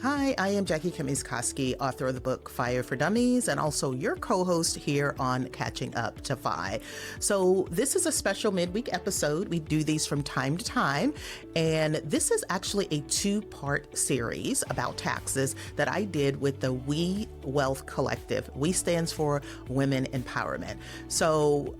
Hi, I am Jackie Cummings Koski, author of the book F.I.R.E for Dummies, and also your co-host here on Catching Up to F.I.R.E. So this is a special midweek episode. We do these from time to time, and this is actually a two-part series about taxes that I did with the We Wealth Collective. We stands for Women Empowerment. So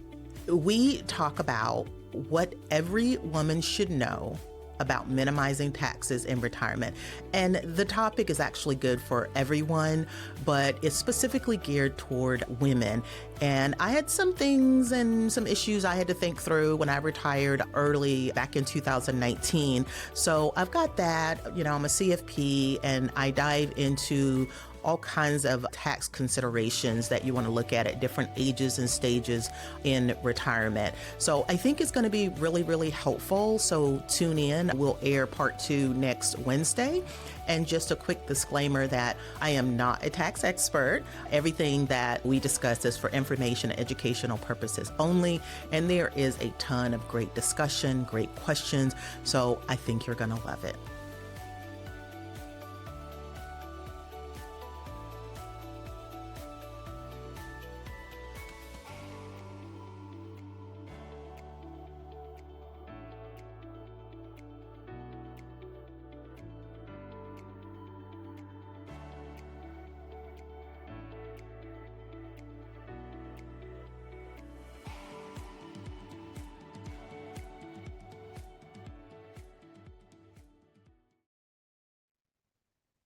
we talk about what every woman should know about minimizing taxes in retirement. And the topic is actually good for everyone, but it's specifically geared toward women. And I had some things and some issues I had to think through when I retired early back in 2019. So I've got that, I'm a CFP, and I dive into all kinds of tax considerations that you want to look at different ages and stages in retirement. So I think it's going to be really, really helpful. So tune in. We'll air part 2 next Wednesday. And just a quick disclaimer that I am not a tax expert. Everything that we discuss is for information and educational purposes only. And there is a ton of great discussion, great questions. So I think you're going to love it.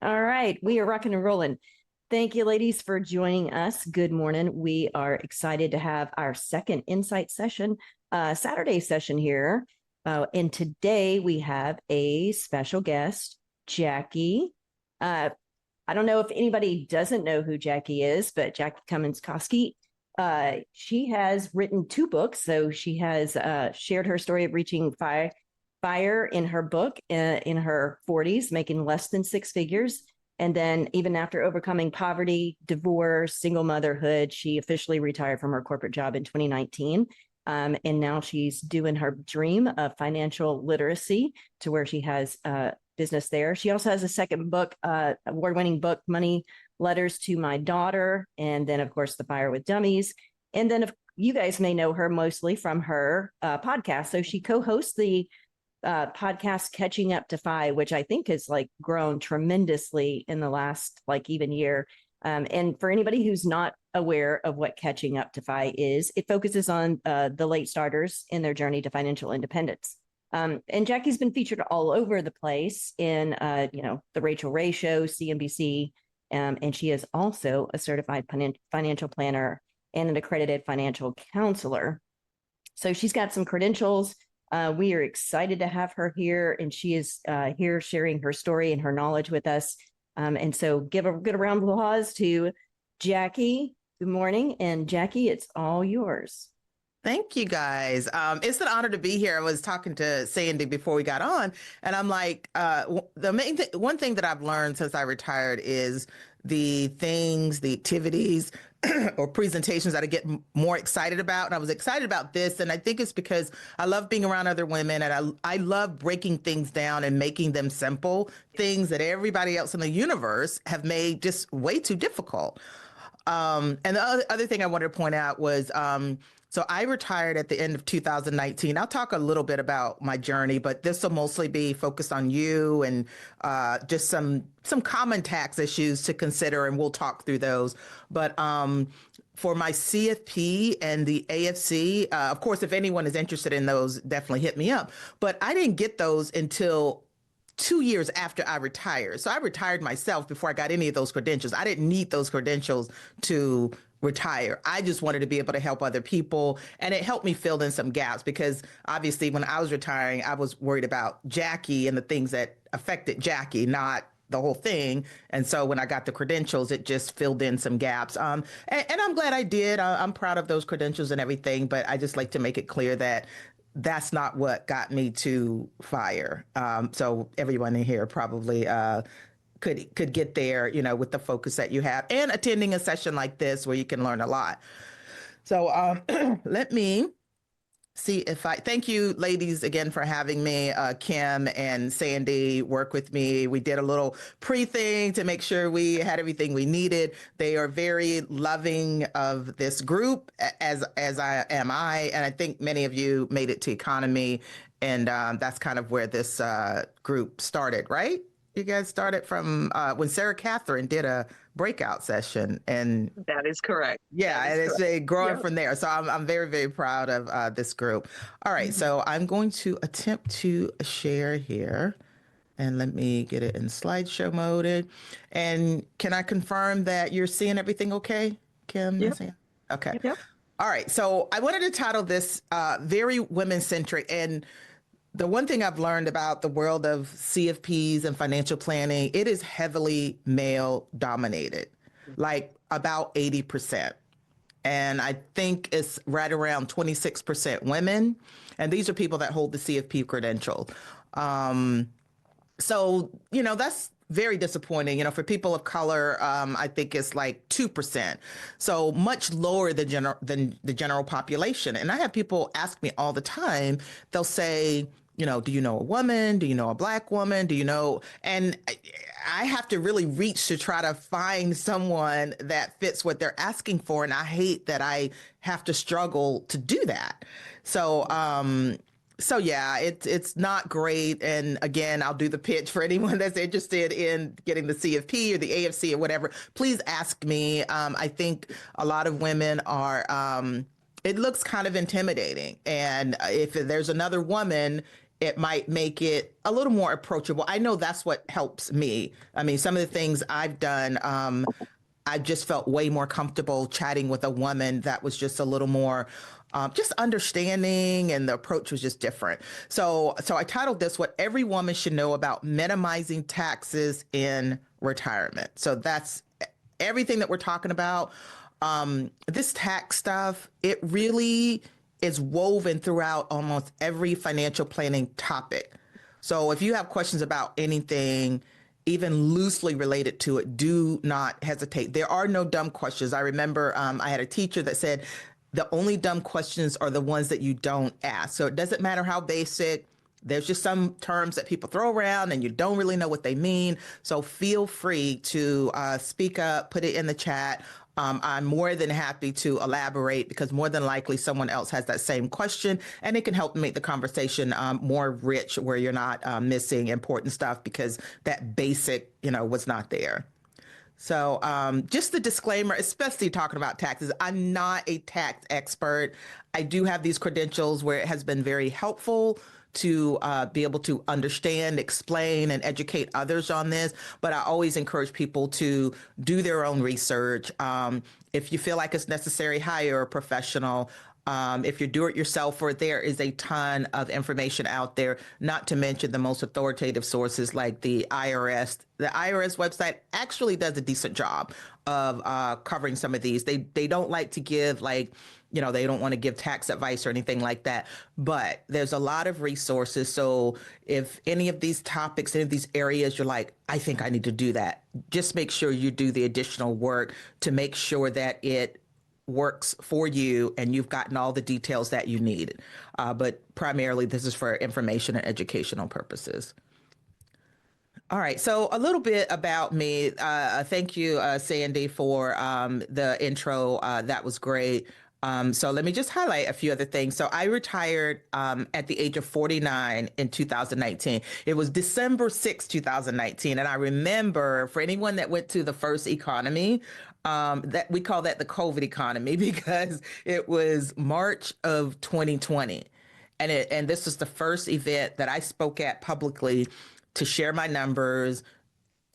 All right, we are rocking and rolling. Thank you, ladies, for joining us. Good morning. We are excited to have our second Insight session, Saturday session here. And today we have a special guest, Jackie. I don't know if anybody doesn't know who Jackie is, but Jackie Cummings Koski. She has written 2 books. So she has shared her story of reaching F.I.R.E in her book in her 40s, making less than 6 figures. And then even after overcoming poverty, divorce, single motherhood, she officially retired from her corporate job in 2019. And now she's doing her dream of financial literacy to where she has business there. She also has a second book, award-winning book, Money Letters to My Daughter. And then, of course, the F.I.R.E with Dummies. And then you guys may know her mostly from her podcast. So she co-hosts the podcast Catching Up to F.I.R.E, which I think has grown tremendously in the last even year. And for anybody who's not aware of what Catching Up to F.I.R.E is, it focuses on the late starters in their journey to financial independence. And Jackie's been featured all over the place in the Rachel Ray Show, CNBC, and she is also a certified financial planner and an accredited financial counselor. So she's got some credentials. We are excited to have her here, and she is here sharing her story and her knowledge with us. And so give a good round of applause to Jackie. Good morning. And Jackie, it's all yours. Thank you, guys. It's an honor to be here. I was talking to Sandy before we got on, and I'm like, one thing that I've learned since I retired is the activities or presentations that I get more excited about. And I was excited about this. And I think it's because I love being around other women, and I love breaking things down and making them simple, things that everybody else in the universe have made just way too difficult. And the other thing I wanted to point out was, so I retired at the end of 2019. I'll talk a little bit about my journey, but this will mostly be focused on you and just some common tax issues to consider, and we'll talk through those. But for my CFP and the AFC, of course, if anyone is interested in those, definitely hit me up. But I didn't get those until 2 years after I retired. So I retired myself before I got any of those credentials. I didn't need those credentials to retire. I just wanted to be able to help other people. And it helped me fill in some gaps because obviously when I was retiring, I was worried about Jackie and the things that affected Jackie, not the whole thing. And so when I got the credentials, it just filled in some gaps. And I'm glad I did. I'm proud of those credentials and everything, but I just like to make it clear that that's not what got me to F.I.R.E. So everyone in here probably could get there, with the focus that you have and attending a session like this where you can learn a lot. So let me see if I thank you ladies again for having me. Kim and Sandy work with me. We did a little pre-thing to make sure we had everything we needed. They are very loving of this group as I, and I think many of you made it to economy, and that's kind of where this group started, right? You guys started from when Sarah Catherine did a breakout session, and That is correct. yeah, That is and it's correct. growing Yep. from there. So I'm very, very proud of this group. All right, so I'm going to attempt to share here. And let me get it in slideshow mode. And can I confirm that you're seeing everything okay, Kim? Yep. Okay. Yep. All right. So I wanted to title this very women centric. And the one thing I've learned about the world of CFPs and financial planning, it is heavily male dominated, like about 80%. And I think it's right around 26% women. And these are people that hold the CFP credential. So, that's very disappointing. For people of color, I think it's like 2%. So much lower than the general population. And I have people ask me all the time, they'll say, do you know a woman? Do you know a Black woman? Do you know? And I have to really reach to try to find someone that fits what they're asking for. And I hate that I have to struggle to do that. So yeah, it's not great. And again, I'll do the pitch for anyone that's interested in getting the CFP or the AFC or whatever. Please ask me. I think a lot of women are, it looks kind of intimidating. And if there's another woman, it might make it a little more approachable. I know that's what helps me. I mean, some of the things I've done, I just felt way more comfortable chatting with a woman that was just a little more just understanding, and the approach was just different. So I titled this "What Every Woman Should Know About Minimizing Taxes in Retirement." So that's everything that we're talking about. This tax stuff, it really is woven throughout almost every financial planning topic. So if you have questions about anything, even loosely related to it, do not hesitate. There are no dumb questions. I remember I had a teacher that said, the only dumb questions are the ones that you don't ask. So it doesn't matter how basic. There's just some terms that people throw around and you don't really know what they mean. So feel free to speak up, put it in the chat. I'm more than happy to elaborate, because more than likely someone else has that same question, and it can help make the conversation more rich, where you're not missing important stuff because that basic, was not there. So just the disclaimer, especially talking about taxes, I'm not a tax expert. I do have these credentials where it has been very helpful to be able to understand, explain, and educate others on this. But I always encourage people to do their own research. If you feel like it's necessary, hire a professional. If you do it yourself, or there is a ton of information out there, not to mention the most authoritative sources like the IRS. The IRS website actually does a decent job of covering some of these. They don't like to give they don't want to give tax advice or anything like that, but there's a lot of resources. So if any of these topics, any of these areas, you're like, I think I need to do that, just make sure you do the additional work to make sure that it works for you and you've gotten all the details that you need. But primarily, this is for information and educational purposes. All right, so a little bit about me. Thank you, Sandy, for the intro. That was great. So let me just highlight a few other things. So I retired at the age of 49 in 2019. It was December 6, 2019. And I remember, for anyone that went to the first economy, that we call that the COVID economy, because it was March of 2020. And this was the first event that I spoke at publicly to share my numbers.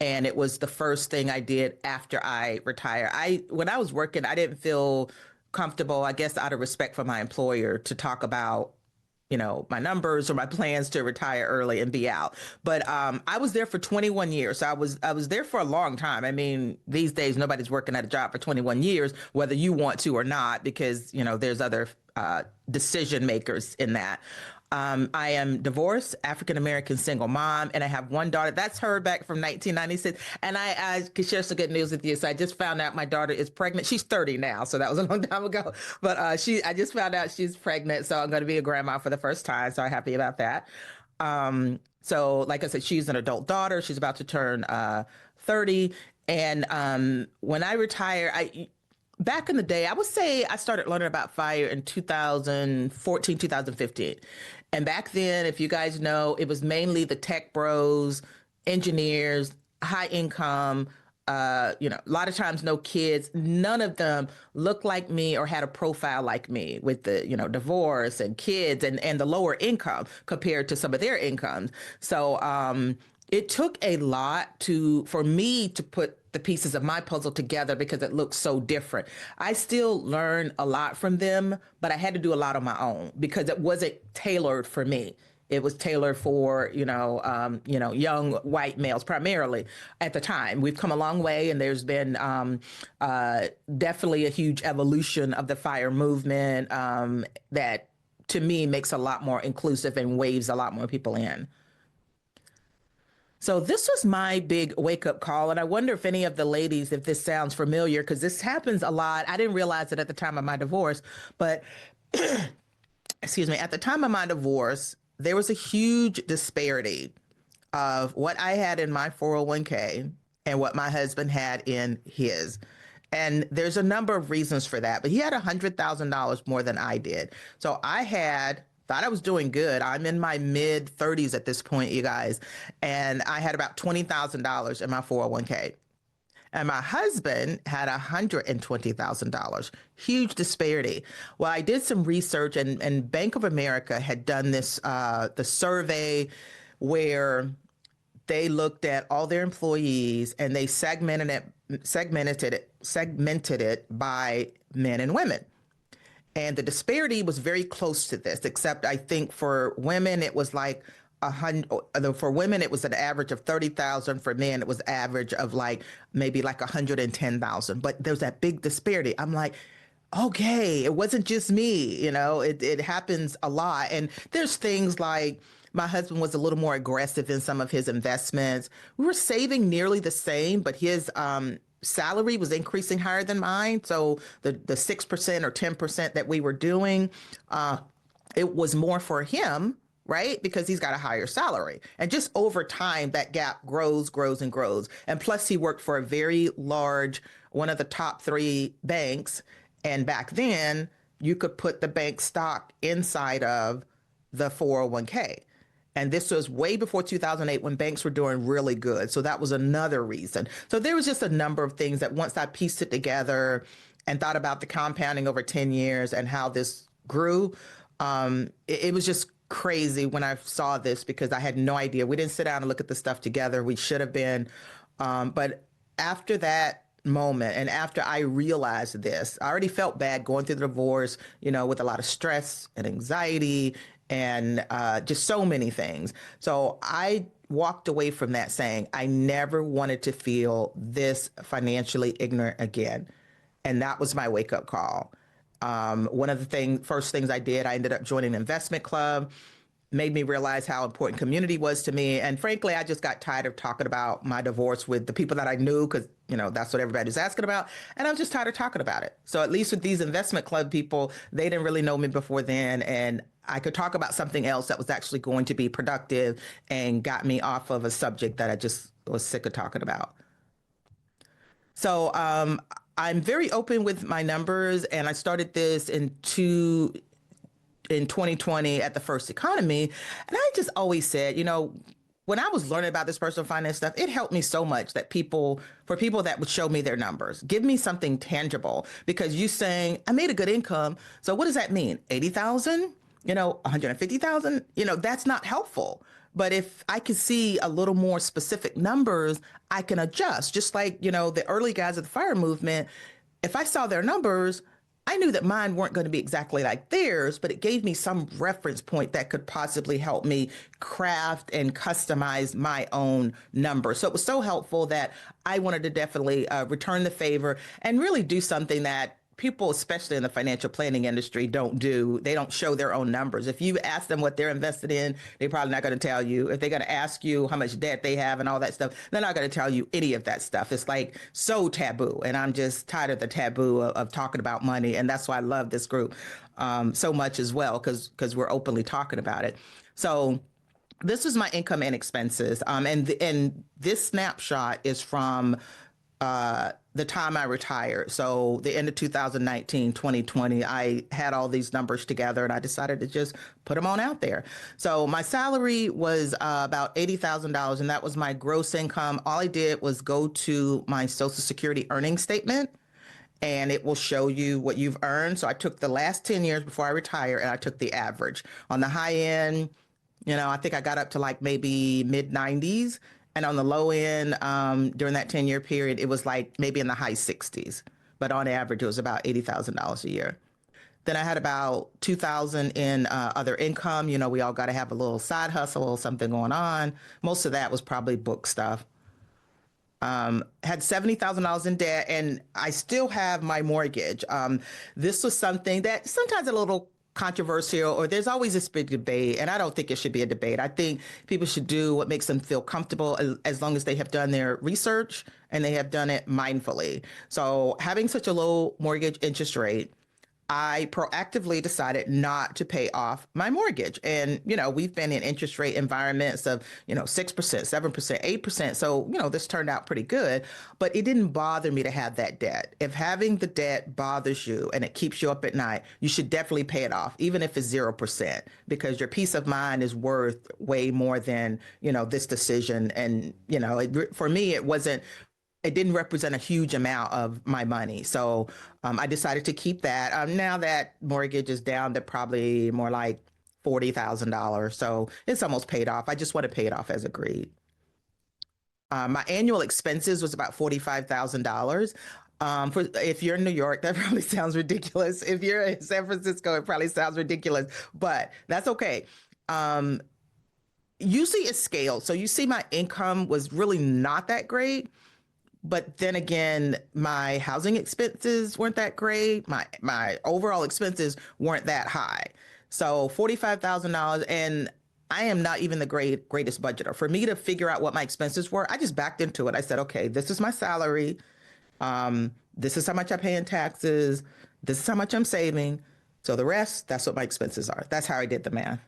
And it was the first thing I did after I retired. When I was working, I didn't feel comfortable, I guess, out of respect for my employer, to talk about my numbers or my plans to retire early and be out. But I was there for 21 years. So I was there for a long time. I mean, these days, nobody's working at a job for 21 years, whether you want to or not, because, there's other decision makers in that. I am divorced, African-American single mom, and I have one daughter. That's her back from 1996. And I can share some good news with you. So I just found out my daughter is pregnant. She's 30 now, so that was a long time ago. But I just found out she's pregnant, so I'm going to be a grandma for the first time. So I'm happy about that. So like I said, she's an adult daughter. She's about to turn 30. And when I retire, back in the day, I would say I started learning about FIRE in 2014, 2015. And back then, if you guys know, it was mainly the tech bros, engineers, high income, a lot of times no kids. None of them looked like me or had a profile like me with the, divorce and kids and the lower income compared to some of their incomes. So it took a lot for me to put the pieces of my puzzle together because it looks so different. I still learn a lot from them, but I had to do a lot on my own because it wasn't tailored for me. It was tailored for, young white males primarily at the time. We've come a long way, and there's been definitely a huge evolution of the FIRE movement that, to me, makes a lot more inclusive and waves a lot more people in. So this was my big wake-up call, and I wonder if any of the ladies, if this sounds familiar, because this happens a lot. I didn't realize it at the time of my divorce, but excuse me, at the time of my divorce, there was a huge disparity of what I had in my 401k and what my husband had in his. And there's a number of reasons for that, but he had $100,000 more than I did. So thought I was doing good. I'm in my mid 30s at this point, you guys. And I had about $20,000 in my 401k. And my husband had $120,000. Huge disparity. Well, I did some research, and Bank of America had done this, the survey where they looked at all their employees and they segmented it by men and women. And the disparity was very close to this, except I think for women, it was like for women, it was an average of 30,000. For men, it was average of maybe 110,000. But there's that big disparity. I'm like, okay, it wasn't just me. It happens a lot. And there's things like my husband was a little more aggressive in some of his investments. We were saving nearly the same, but his salary was increasing higher than mine. So the 6% or 10% that we were doing, it was more for him, right? Because he's got a higher salary. And just over time, that gap grows, and grows. And plus he worked for a very large, one of the top 3 banks. And back then you could put the bank stock inside of the 401k. And this was way before 2008 when banks were doing really good. So that was another reason. So there was just a number of things that once I pieced it together and thought about the compounding over 10 years and how this grew, it was just crazy when I saw this because I had no idea. We didn't sit down and look at the stuff together. We should have been. But after that moment and after I realized this, I already felt bad going through the divorce, with a lot of stress and anxiety and just so many things. So I walked away from that saying, I never wanted to feel this financially ignorant again. And that was my wake-up call. One of the first things I did, I ended up joining an investment club, made me realize how important community was to me. And frankly, I just got tired of talking about my divorce with the people that I knew because, that's what everybody's asking about. And I was just tired of talking about it. So at least with these investment club people, they didn't really know me before then. And I could talk about something else that was actually going to be productive and got me off of a subject that I just was sick of talking about. So I'm very open with my numbers, and I started this in 2020 at the First Economy. And I just always said, when I was learning about this personal finance stuff, it helped me so much that for people that would show me their numbers, give me something tangible, because you saying I made a good income. So what does that mean? 80,000, 150,000, that's not helpful. But if I could see a little more specific numbers, I can adjust. Just like, the early guys of the FIRE movement, if I saw their numbers, I knew that mine weren't going to be exactly like theirs, but it gave me some reference point that could possibly help me craft and customize my own numbers. So it was so helpful that I wanted to definitely return the favor and really do something that people, especially in the financial planning industry, they don't show their own numbers. If you ask them what they're invested in, they're probably not going to tell you. If they're going to ask you how much debt they have and all that stuff, they're not going to tell you any of that stuff. It's like so taboo. And I'm just tired of the taboo of talking about money. And that's why I love this group so much as well, because we're openly talking about it. So this is my income and expenses. And this snapshot is from the time I retired. So the end of 2019, 2020, I had all these numbers together and I decided to just put them on out there. So my salary was about $80,000 and that was my gross income. All I did was go to my Social Security earnings statement and it will show you what you've earned. So I took the last 10 years before I retire and I took the average. On the high end, I think I got up to like maybe mid 90s. And on the low end, during that 10-year period, it was like maybe in the high 60s. But on average, it was about $80,000 a year. Then I had about 2,000 in other income. We all got to have a little side hustle, something going on. Most of that was probably book stuff. Had $70,000 in debt, and I still have my mortgage. This was something that sometimes a little controversial, or there's always this big debate, and I don't think it should be a debate. I think people should do what makes them feel comfortable as long as they have done their research and they have done it mindfully. So having such a low mortgage interest rate, I proactively decided not to pay off my mortgage. And, we've been in interest rate environments of, 6%, 7%, 8%. So, this turned out pretty good, but it didn't bother me to have that debt. If having the debt bothers you and it keeps you up at night, you should definitely pay it off, even if it's 0%, because your peace of mind is worth way more than, this decision. And, for me, it didn't represent a huge amount of my money. So I decided to keep that. Now that mortgage is down to probably more like $40,000. So it's almost paid off. I just want to pay it off as agreed. My annual expenses was about $45,000. If you're in New York, that probably sounds ridiculous. If you're in San Francisco, it probably sounds ridiculous, but that's okay. Usually it's scaled. So you see my income was really not that great. But then again, my housing expenses weren't that great. My overall expenses weren't that high. So $45,000, and I am not even the greatest budgeter. For me to figure out what my expenses were, I just backed into it. I said, okay, this is my salary. This is how much I pay in taxes. This is how much I'm saving. So the rest, that's what my expenses are. That's how I did the math.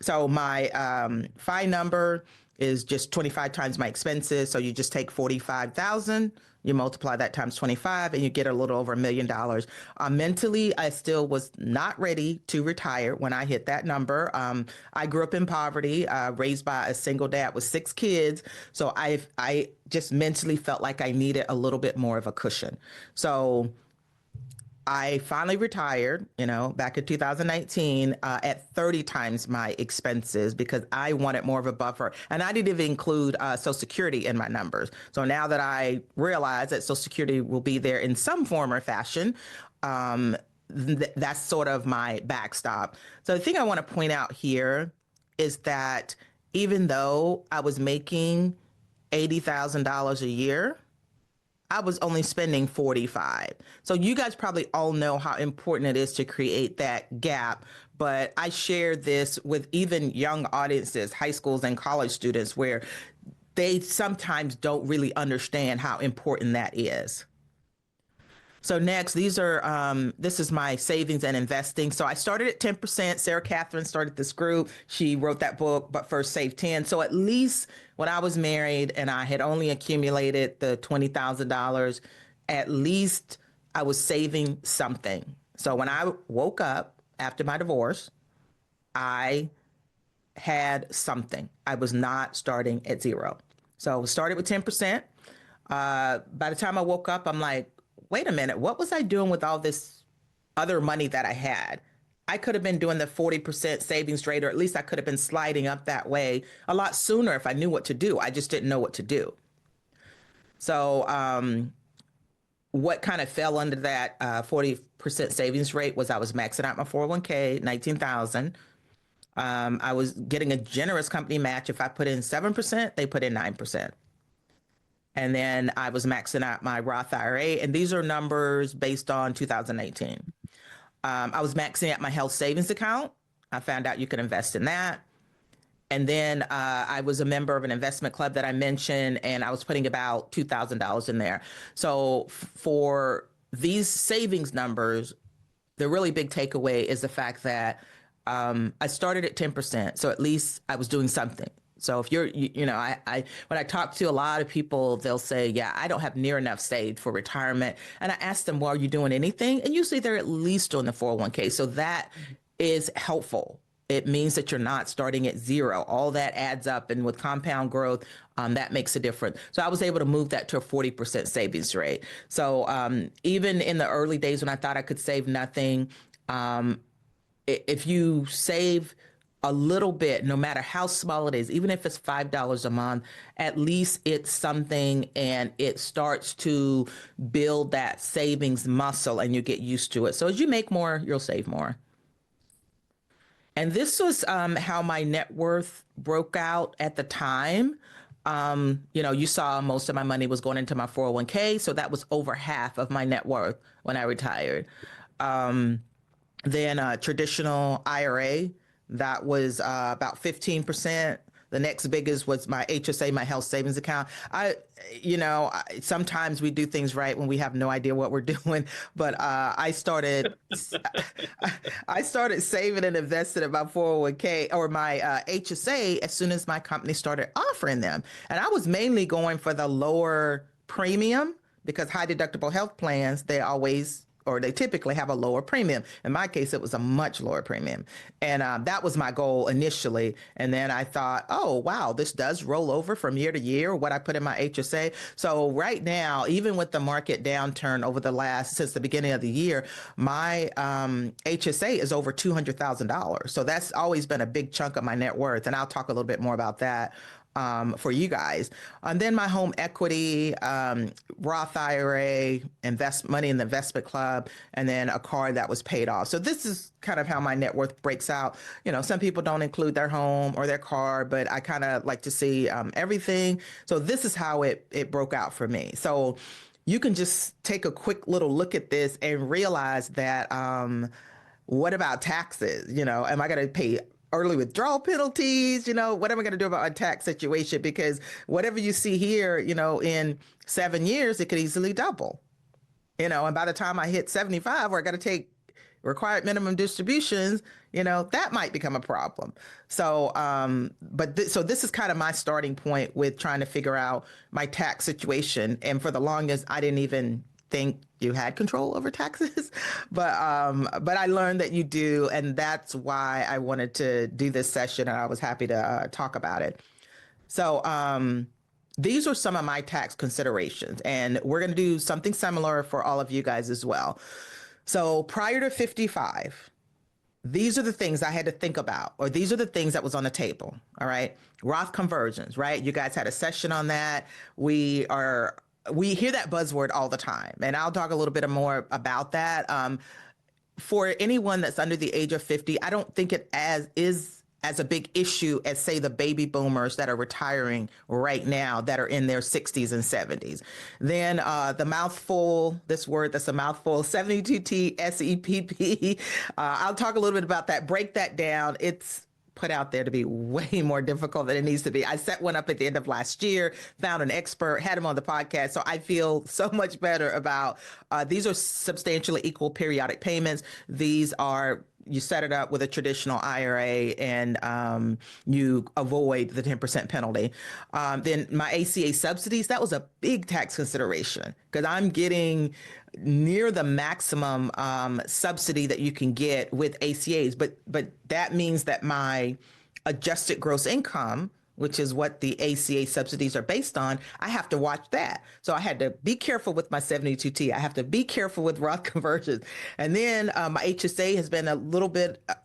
So my FI number is just 25 times my expenses. So you just take 45,000, you multiply that times 25, and you get a little over $1 million. Mentally, I still was not ready to retire when I hit that number. I grew up in poverty, raised by a single dad with 6 kids. So I just mentally felt like I needed a little bit more of a cushion. So I finally retired, back in 2019 at 30 times my expenses because I wanted more of a buffer. And I didn't even include Social Security in my numbers. So now that I realize that Social Security will be there in some form or fashion, that's sort of my backstop. So the thing I want to point out here is that even though I was making $80,000 a year, I was only spending 45. So you guys probably all know how important it is to create that gap. But I share this with even young audiences, high schools and college students, where they sometimes don't really understand how important that is. So next, this is my savings and investing. So I started at 10%. Sarah Catherine started this group. She wrote that book, But First Save 10. So at least when I was married and I had only accumulated the $20,000, at least I was saving something. So when I woke up after my divorce, I had something. I was not starting at zero. So started with 10%. By the time I woke up, I'm like, wait a minute, what was I doing with all this other money that I had? I could have been doing the 40% savings rate, or at least I could have been sliding up that way a lot sooner if I knew what to do. I just didn't know what to do. So what kind of fell under that 40% savings rate was I was maxing out my 401k, 19,000. I was getting a generous company match. If I put in 7%, they put in 9%. And then I was maxing out my Roth IRA. And these are numbers based on 2018. I was maxing out my health savings account. I found out you could invest in that. And then I was a member of an investment club that I mentioned, and I was putting about $2,000 in there. So for these savings numbers, the really big takeaway is the fact that I started at 10%. So at least I was doing something. So if I when I talk to a lot of people, they'll say, yeah, I don't have near enough saved for retirement. And I ask them, well, are you doing anything? And usually they're at least doing the 401k. So that is helpful. It means that you're not starting at zero. All that adds up. And with compound growth, that makes a difference. So I was able to move that to a 40% savings rate. So even in the early days when I thought I could save nothing, if you save a little bit, no matter how small it is, even if it's $5 a month, at least it's something, and it starts to build that savings muscle and you get used to it. So as you make more, you'll save more. And this was how my net worth broke out at the time. You saw most of my money was going into my 401k. So that was over half of my net worth when I retired. Then traditional IRA, that was about 15%. The next biggest was my HSA, my health savings account. Sometimes we do things right when we have no idea what we're doing. But I started saving and investing in my 401k or my HSA as soon as my company started offering them. And I was mainly going for the lower premium because high deductible health plans, they typically have a lower premium. In my case, it was a much lower premium. And that was my goal initially. And then I thought, oh, wow, this does roll over from year to year, what I put in my HSA. So right now, even with the market downturn since the beginning of the year, my HSA is over $200,000. So that's always been a big chunk of my net worth. And I'll talk a little bit more about that for you guys. And then my home equity, Roth IRA, money in the investment club, and then a car that was paid off. So this is kind of how my net worth breaks out. Some people don't include their home or their car, but I kind of like to see everything. So this is how it broke out for me. So you can just take a quick little look at this and realize that what about taxes? Am I going to pay early withdrawal penalties? What am I going to do about my tax situation? Because whatever you see here, in 7 years, it could easily double. And by the time I hit 75, where I got to take required minimum distributions, that might become a problem. So, so this is kind of my starting point with trying to figure out my tax situation. And for the longest, I didn't even think you had control over taxes, but I learned that you do, and that's why I wanted to do this session, and I was happy to talk about it. So these are some of my tax considerations, and we're going to do something similar for all of you guys as well. So prior to 55, these are the things I had to think about, or these are the things that was on the table. All right. Roth conversions, right? You guys had a session on that. We hear that buzzword all the time, and I'll talk a little bit more about that. For anyone that's under the age of 50, I don't think it is as a big issue as, say, the baby boomers that are retiring right now that are in their 60s and 70s. Then the mouthful, this word that's a mouthful, 72T SEPP. I'll talk a little bit about that, break that down. It's put out there to be way more difficult than it needs to be. I set one up at the end of last year, found an expert, had him on the podcast. So I feel so much better about these are substantially equal periodic payments. You set it up with a traditional IRA and you avoid the 10% penalty. Then my ACA subsidies, that was a big tax consideration because I'm getting near the maximum subsidy that you can get with ACAs. But that means that my adjusted gross income, which is what the ACA subsidies are based on, I have to watch that. So I had to be careful with my 72T. I have to be careful with Roth conversions. And then my HSA has been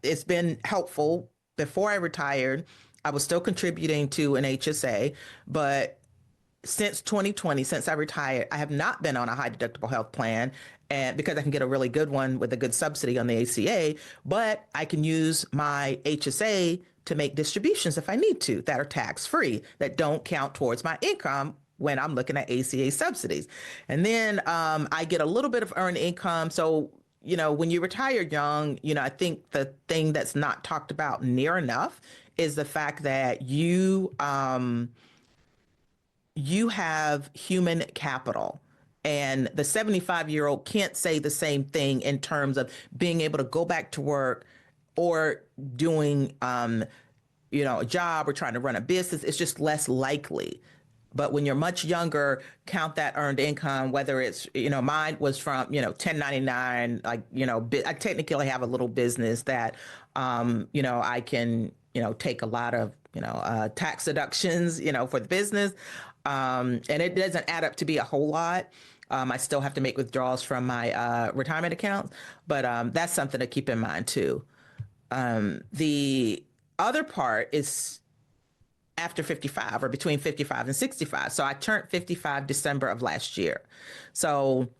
it's been helpful. Before I retired, I was still contributing to an HSA, but since 2020, since I retired, I have not been on a high deductible health plan, and because I can get a really good one with a good subsidy on the ACA, but I can use my HSA to make distributions if I need to that are tax free, that don't count towards my income when I'm looking at ACA subsidies. And then I get a little bit of earned income. So, when you retire young, I think the thing that's not talked about near enough is the fact that you have human capital. And the 75-year-old can't say the same thing in terms of being able to go back to work or doing, a job or trying to run a business. It's just less likely. But when you're much younger, count that earned income, whether it's, mine was from, 1099, like, I technically have a little business that, I can, take a lot of, tax deductions, for the business. And it doesn't add up to be a whole lot. I still have to make withdrawals from my retirement accounts, but that's something to keep in mind too. The other part is after 55 or between 55 and 65. So I turned 55 December of last year. So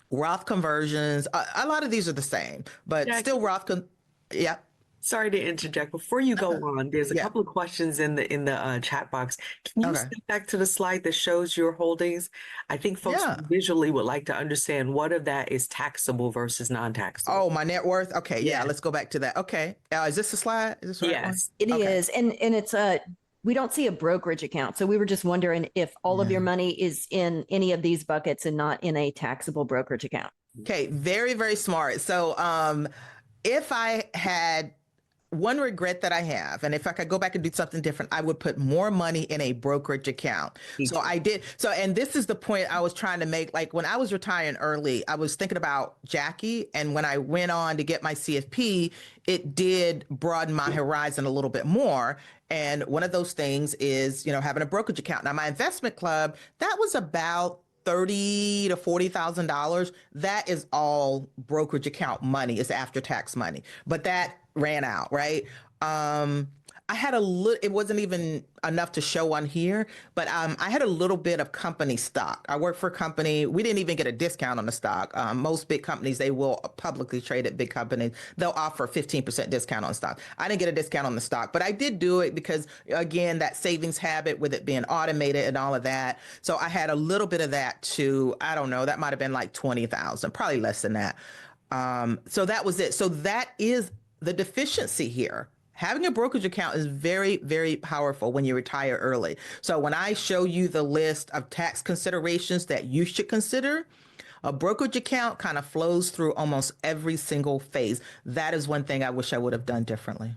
Roth conversions, a lot of these are the same, but Jackie, still yeah. sorry to interject. Before you go on, there's a Yeah. couple of questions in the chat box. Can you Okay. step back to the slide that shows your holdings? I think folks Yeah. visually would like to understand what of that is taxable versus non-taxable. Oh, my net worth. Okay. Yeah. Yes. Let's go back to that. Okay. Is this the slide? Is this the right one? Yes. It Okay. is, and it's we don't see a brokerage account. So we were just wondering if all of your money is in any of these buckets and not in a taxable brokerage account. Okay. Very, very smart. So if I had one regret that I have, and if I could go back and do something different, I would put more money in a brokerage account. So I did. So, and this is the point I was trying to make. Like when I was retiring early, I was thinking about Jackie. And when I went on to get my CFP, it did broaden my horizon a little bit more. And one of those things is, having a brokerage account. Now, my investment club, that was about $30,000 to $40,000. That is all brokerage account money. It's after tax money, but that ran out, right? I had a little, it wasn't even enough to show on here, but I had a little bit of company stock. I work for a company. We didn't even get a discount on the stock. Most big companies, they will publicly traded big companies. They'll offer 15% discount on stock. I didn't get a discount on the stock, but I did do it because, again, that savings habit with it being automated and all of that. So I had a little bit of that too. I don't know. That might have been like 20,000, probably less than that. So that was it. So that is the deficiency here. Having a brokerage account is very, very powerful when you retire early. So when I show you the list of tax considerations that you should consider, a brokerage account kind of flows through almost every single phase. That is one thing I wish I would have done differently.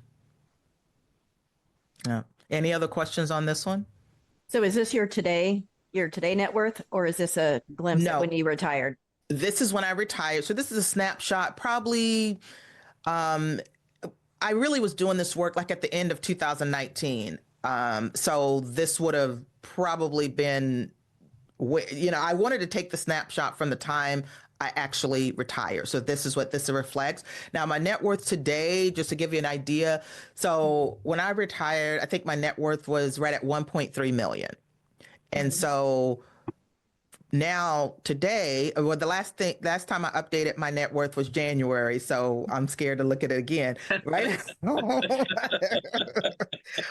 Yeah. Any other questions on this one? So is this your today net worth, or is this a glimpse of when you retired? This is when I retired. So this is a snapshot, probably, I really was doing this work like at the end of 2019. So this would have probably been, I wanted to take the snapshot from the time I actually retired. So this is what this reflects. Now, my net worth today, just to give you an idea. So when I retired, I think my net worth was right at 1.3 million. And so now today, well, the last time I updated my net worth was January, so I'm scared to look at it again, right?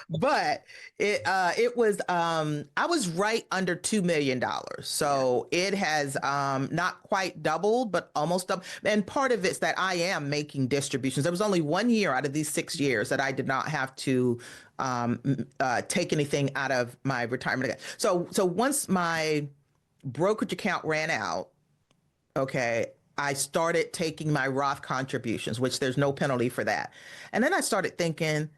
But it was I was right under $2 million. So it has not quite doubled, but almost doubled. And part of it's that I am making distributions. There was only 1 year out of these 6 years that I did not have to take anything out of my retirement account. So once my brokerage account ran out, okay, I started taking my Roth contributions, which there's no penalty for that. And then I started thinking,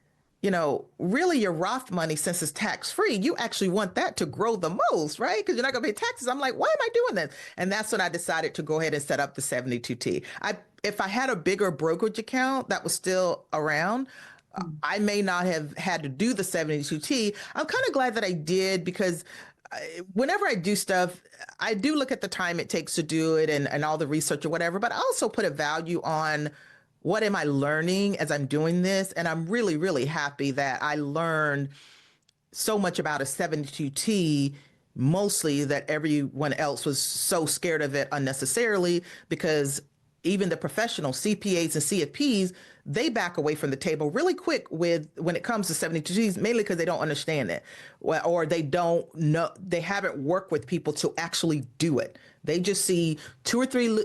really your Roth money, since it's tax-free, you actually want that to grow the most, right? Because you're not going to pay taxes. I'm like, why am I doing this? And that's when I decided to go ahead and set up the 72T. If I had a bigger brokerage account that was still around, I may not have had to do the 72T. I'm kind of glad that I did, because whenever I do stuff, I do look at the time it takes to do it and all the research or whatever, but I also put a value on what am I learning as I'm doing this. And I'm really, really happy that I learned so much about a 72T, mostly that everyone else was so scared of it unnecessarily, because even the professional CPAs and CFPs, they back away from the table really quick with when it comes to 72Ts, mainly because they don't understand it, or they don't know, they haven't worked with people to actually do it. They just see two or three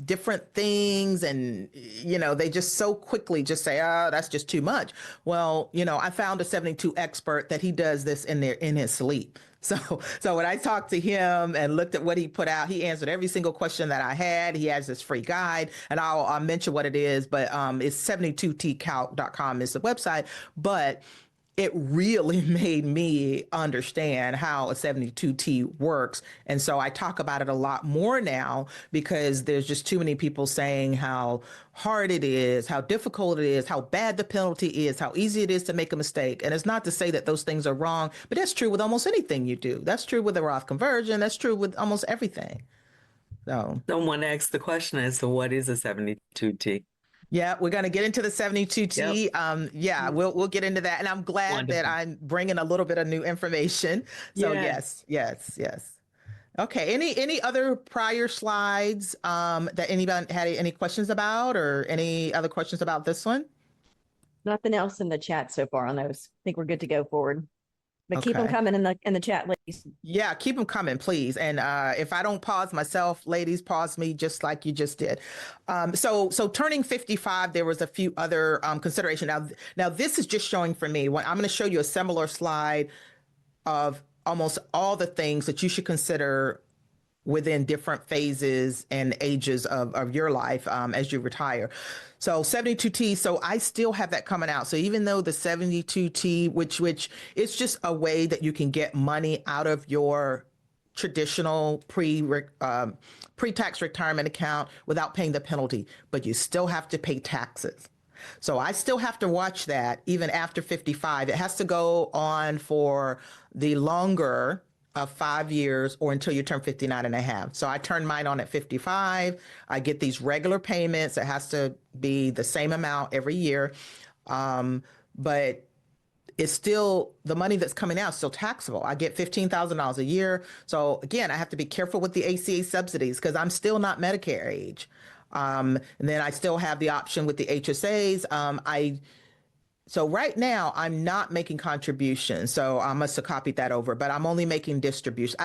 different things, and they just so quickly just say, "Oh, that's just too much." Well, I found a 72 expert that he does this in his sleep. So when I talked to him and looked at what he put out, he answered every single question that I had. He has this free guide, and I'll mention what it is, but it's 72tcalc.com is the website. But it really made me understand how a 72T works. And so I talk about it a lot more now because there's just too many people saying how hard it is, how difficult it is, how bad the penalty is, how easy it is to make a mistake. And it's not to say that those things are wrong, but that's true with almost anything you do. That's true with the Roth conversion. That's true with almost everything. So Someone asked the question as to what is a 72T? yeah, we're going to get into the 72T. Yep. Yeah, we'll get into that. And I'm glad that I'm bringing a little bit of new information. So yes. Okay. Any other prior slides that anyone had any questions about, or any other questions about this one? Nothing else in the chat so far on those. I think we're good to go forward. But keep them Okay. coming in the chat, ladies. Yeah, keep them coming, please. And if I don't pause myself, ladies, pause me just like you just did. So turning 55, there was a few other consideration. Now this is just showing for me. I'm going to show you a similar slide of almost all the things that you should consider within different phases and ages of your life as you retire. So 72T, so I still have that coming out. So even though the 72T, which it's just a way that you can get money out of your traditional pre-tax retirement account without paying the penalty, but you still have to pay taxes. So I still have to watch that even after 55. It has to go on for the longer of 5 years or until you turn 59 and a half. So I turn mine on at 55. I get these regular payments. It has to be the same amount every year. But it's still, the money that's coming out is still taxable. I get $15,000 a year. So again, I have to be careful with the ACA subsidies because I'm still not Medicare age. And then I still have the option with the HSAs. So right now I'm not making contributions. So I must have copied that over, but I'm only making distributions.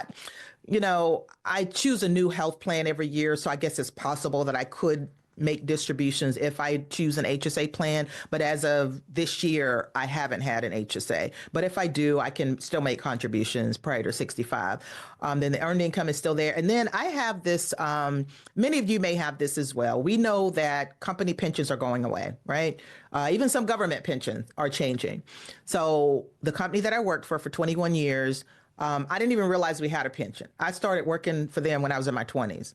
I choose a new health plan every year. So I guess it's possible that I could make distributions if I choose an HSA plan. But as of this year, I haven't had an HSA. But if I do, I can still make contributions prior to 65. Then the earned income is still there. And then I have this, many of you may have this as well. We know that company pensions are going away, right? Even some government pensions are changing. So the company that I worked for 21 years, I didn't even realize we had a pension. I started working for them when I was in my 20s.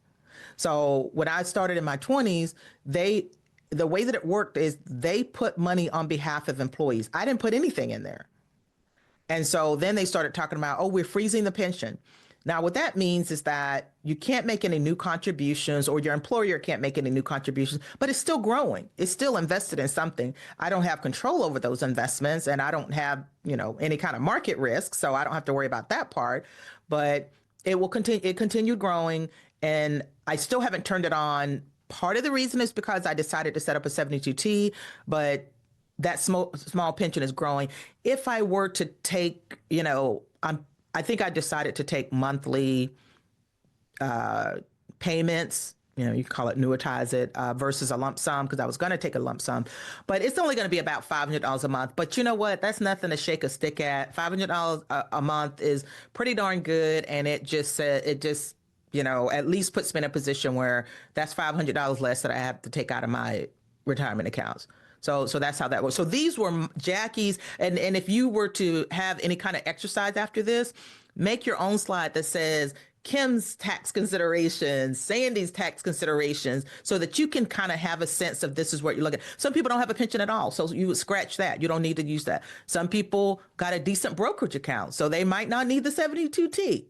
So when I started in my 20s, the way that it worked is they put money on behalf of employees. I didn't put anything in there. And so then they started talking about, oh, we're freezing the pension. Now, what that means is that you can't make any new contributions, or your employer can't make any new contributions, but it's still growing. It's still invested in something. I don't have control over those investments, and I don't have, any kind of market risk. So I don't have to worry about that part, but it will continue. It continued growing, and I still haven't turned it on. Part of the reason is because I decided to set up a 72T, but that small pension is growing. If I were to take, I think I decided to take monthly payments. You can call it annuitize it versus a lump sum, because I was going to take a lump sum, but it's only going to be about $500 a month. But you know what? That's nothing to shake a stick at. $500 a month is pretty darn good, and it just at least puts me in a position where that's $500 less that I have to take out of my retirement accounts. So that's how that works. So these were Jackie's, and if you were to have any kind of exercise after this, make your own slide that says Kim's tax considerations, Sandy's tax considerations, so that you can kind of have a sense of this is what you're looking at. Some people don't have a pension at all, so you would scratch that. You don't need to use that. Some people got a decent brokerage account, so they might not need the 72T.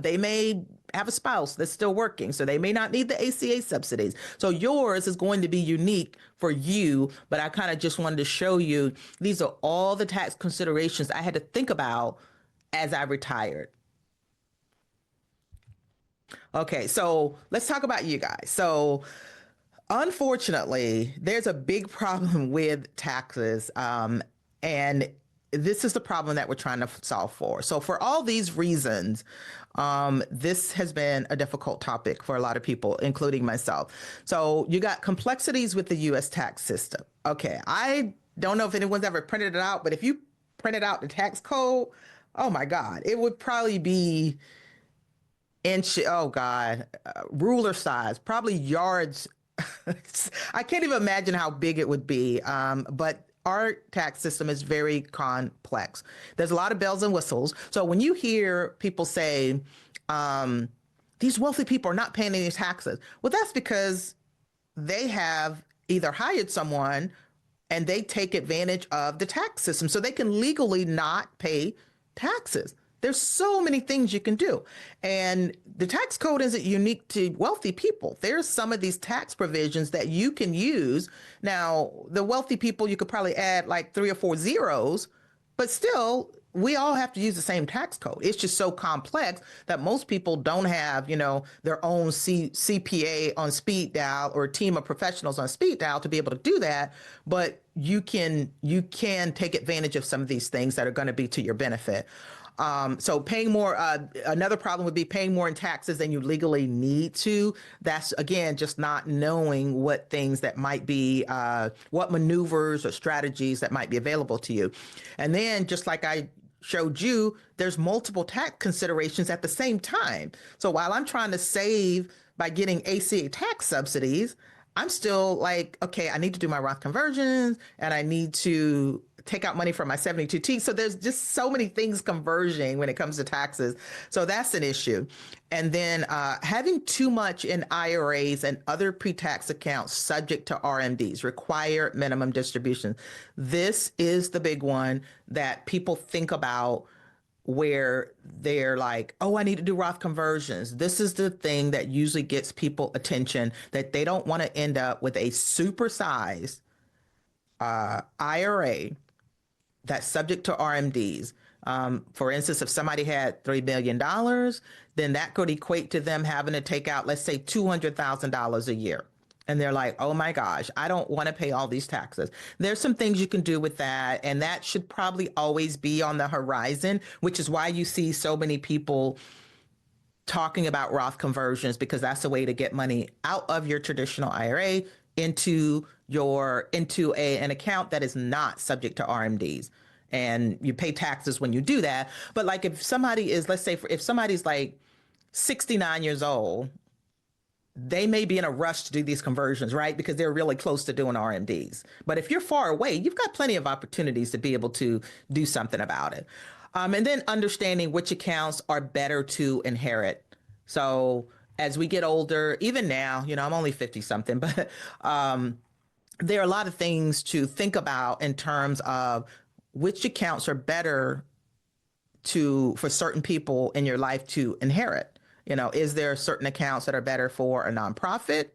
They may have a spouse that's still working, so they may not need the ACA subsidies. So yours is going to be unique for you, but I kind of just wanted to show you these are all the tax considerations I had to think about as I retired. Okay, so let's talk about you guys. So Unfortunately, there's a big problem with taxes. And this is the problem that we're trying to solve for. So, for all these reasons, this has been a difficult topic for a lot of people, including myself. So, you got complexities with the US tax system. Okay, I don't know if anyone's ever printed it out, but if you printed out the tax code, oh my God, it would probably be ruler size, probably yards. I can't even imagine how big it would be. But our tax system is very complex. There's a lot of bells and whistles. So when you hear people say, these wealthy people are not paying any taxes, well, that's because they have either hired someone and they take advantage of the tax system so they can legally not pay taxes. There's so many things you can do. And the tax code isn't unique to wealthy people. There's some of these tax provisions that you can use. Now, the wealthy people, you could probably add like 3 or 4 zeros, but still, we all have to use the same tax code. It's just so complex that most people don't have, their own CPA on speed dial or a team of professionals on speed dial to be able to do that. But you can take advantage of some of these things that are going to be to your benefit. So paying more, another problem would be paying more in taxes than you legally need to. That's, again, just not knowing what things that might be, what maneuvers or strategies that might be available to you. And then, just like I showed you, there's multiple tax considerations at the same time. So while I'm trying to save by getting ACA tax subsidies, I'm still like, okay, I need to do my Roth conversions and I need to take out money from my 72T. So there's just so many things converging when it comes to taxes. So that's an issue. And then having too much in IRAs and other pre-tax accounts subject to RMDs, required minimum distributions. This is the big one that people think about, where they're like, oh, I need to do Roth conversions. This is the thing that usually gets people attention, that they don't want to end up with a supersized IRA that's subject to RMDs. For instance, if somebody had $3 million, then that could equate to them having to take out, let's say, $200,000 a year. And they're like, oh my gosh, I don't want to pay all these taxes. There's some things you can do with that. And that should probably always be on the horizon, which is why you see so many people talking about Roth conversions, because that's a way to get money out of your traditional IRA into an account that is not subject to RMDs. And you pay taxes when you do that. But like if somebody is, let's say, if somebody's like 69 years old, they may be in a rush to do these conversions, right? Because they're really close to doing RMDs. But if you're far away, you've got plenty of opportunities to be able to do something about it. And then understanding which accounts are better to inherit. So as we get older, even now, I'm only 50 something, but there are a lot of things to think about in terms of which accounts are better for certain people in your life to inherit. Is there certain accounts that are better for a nonprofit?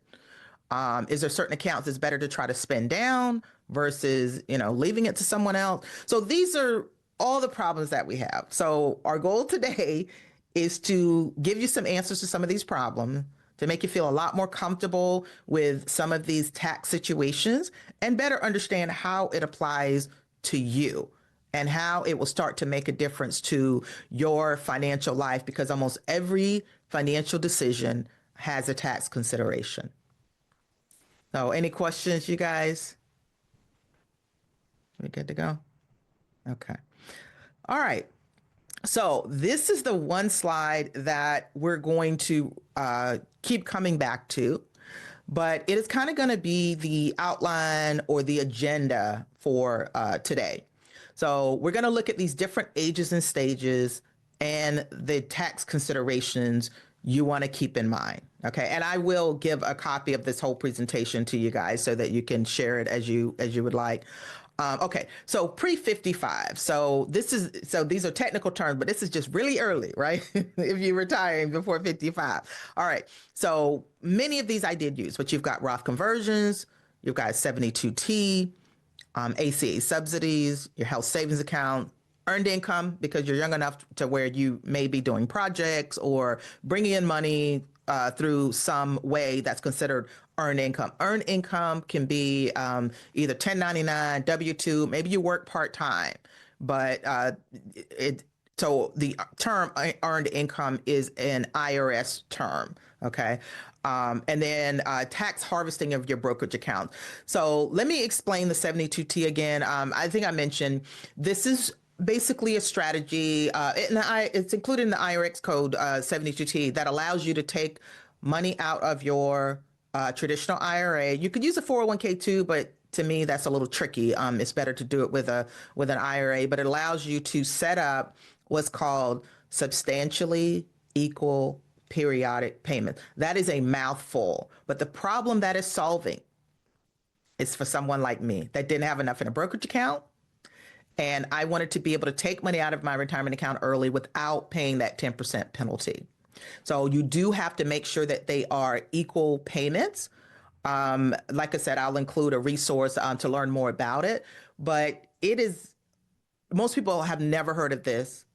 Is there certain accounts that's better to try to spend down versus, leaving it to someone else? So these are all the problems that we have. So our goal today is to give you some answers to some of these problems, to make you feel a lot more comfortable with some of these tax situations and better understand how it applies to you and how it will start to make a difference to your financial life, because almost every financial decision has a tax consideration. So any questions, you guys? We good to go? Okay. All right. So this is the one slide that we're going to keep coming back to, but it is kind of going to be the outline or the agenda for today. So we're going to look at these different ages and stages and the tax considerations you want to keep in mind. Okay. And I will give a copy of this whole presentation to you guys so that you can share it as you would like. Okay. So pre-55. So these are technical terms, but this is just really early, right? If you're retiring before 55. All right. So many of these I did use, but you've got Roth conversions, you've got 72T, ACA subsidies, your health savings account, earned income, because you're young enough to where you may be doing projects or bringing in money through some way that's considered earned income. Earned income can be either 1099, W-2, maybe you work part-time, but so the term earned income is an IRS term, okay? And then tax harvesting of your brokerage account. So let me explain the 72T again. I think I mentioned this is basically a strategy, it's included in the IRX code 72T that allows you to take money out of your traditional IRA. You could use a 401k too, but to me that's a little tricky. It's better to do it with an IRA, but it allows you to set up what's called substantially equal periodic payments. That is a mouthful, but the problem that is solving is for someone like me that didn't have enough in a brokerage account. And I wanted to be able to take money out of my retirement account early without paying that 10% penalty. So you do have to make sure that they are equal payments. Like I said, I'll include a resource to learn more about it. But most people have never heard of this.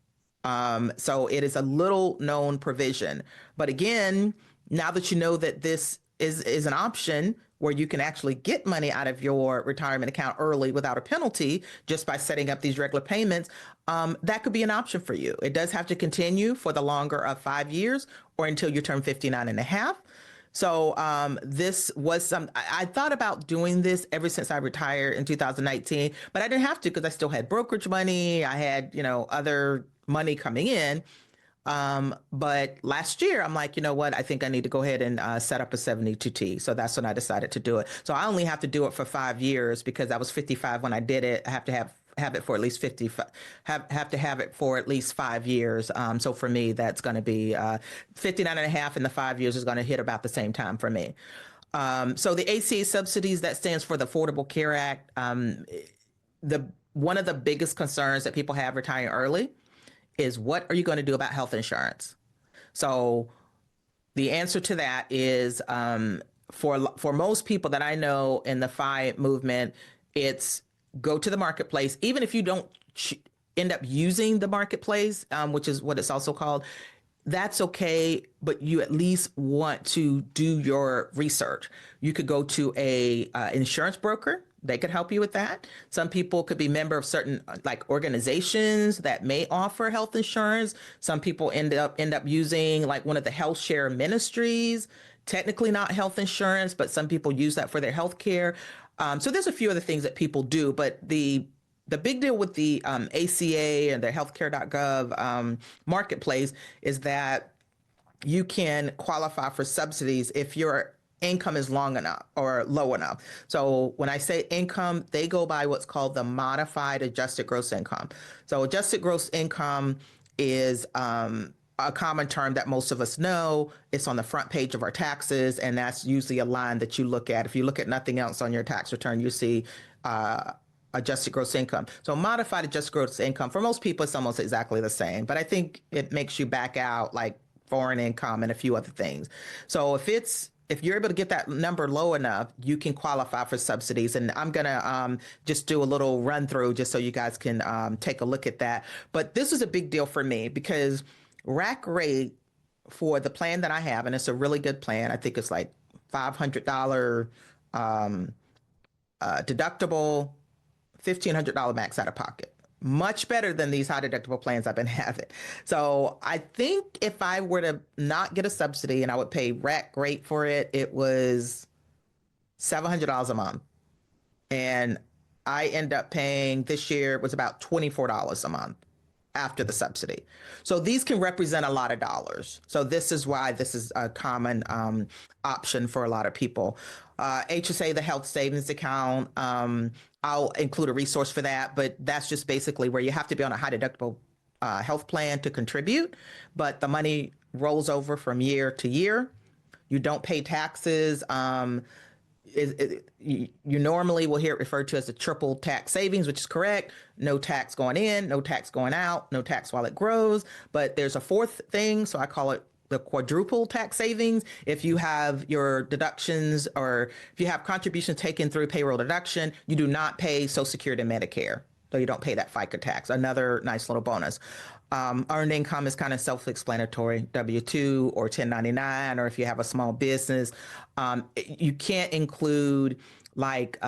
So it is a little known provision. But again, now that you know that this is an option where you can actually get money out of your retirement account early without a penalty just by setting up these regular payments, that could be an option for you. It does have to continue for the longer of 5 years or until you turn 59 and a half. So this was I thought about doing this ever since I retired in 2019, but I didn't have to because I still had brokerage money. I had, other money coming in. But last year I'm like, you know what, I think I need to go ahead and set up a 72T. So that's when I decided to do it. So I only have to do it for 5 years because I was 55 when I did it. I have to have it for at least 55, have to have it for at least 5 years. So for me, that's going to be 59 and a half, and the 5 years is going to hit about the same time for me. So the ACA subsidies, that stands for the Affordable Care Act. One of the biggest concerns that people have retiring early is, what are you going to do about health insurance? So the answer to that is, for most people that I know in the F.I.R.E movement, it's go to the marketplace. Even if you don't end up using the marketplace, which is what it's also called, that's okay, but you at least want to do your research. You could go to a insurance broker. They could help you with that. Some people could be member of certain organizations that may offer health insurance. Some people end up using one of the health share ministries, technically not health insurance, but some people use that for their health care. So there's a few other things that people do, but the big deal with the ACA and the healthcare.gov marketplace is that you can qualify for subsidies if your income is long enough or low enough. So when I say income, they go by what's called the modified adjusted gross income. So adjusted gross income is a common term that most of us know. It's on the front page of our taxes, and that's usually a line that you look at. If you look at nothing else on your tax return, you see adjusted gross income. So modified adjusted gross income, for most people, it's almost exactly the same, but I think it makes you back out foreign income and a few other things. So if you're able to get that number low enough, you can qualify for subsidies. And I'm going to just do a little run through just so you guys can take a look at that. But this is a big deal for me because rack rate for the plan that I have, and it's a really good plan. I think it's like $500 deductible, $1,500 max out of pocket. Much better than these high deductible plans I've been having. So I think if I were to not get a subsidy and I would pay rack rate for it, it was $700 a month. And I end up paying this year, it was about $24 a month after the subsidy. So these can represent a lot of dollars. So this is why this is a common option for a lot of people. HSA, the health savings account, I'll include a resource for that, but that's just basically where you have to be on a high deductible health plan to contribute, but the money rolls over from year to year. You don't pay taxes. You normally will hear it referred to as a triple tax savings, which is correct. No tax going in, no tax going out, no tax while it grows. But there's a fourth thing, so I call it the quadruple tax savings. If you have your deductions or if you have contributions taken through payroll deduction, you do not pay Social Security and Medicare. So you don't pay that FICA tax. Another nice little bonus. Earned income is kind of self-explanatory, W-2 or 1099, or if you have a small business. You can't include like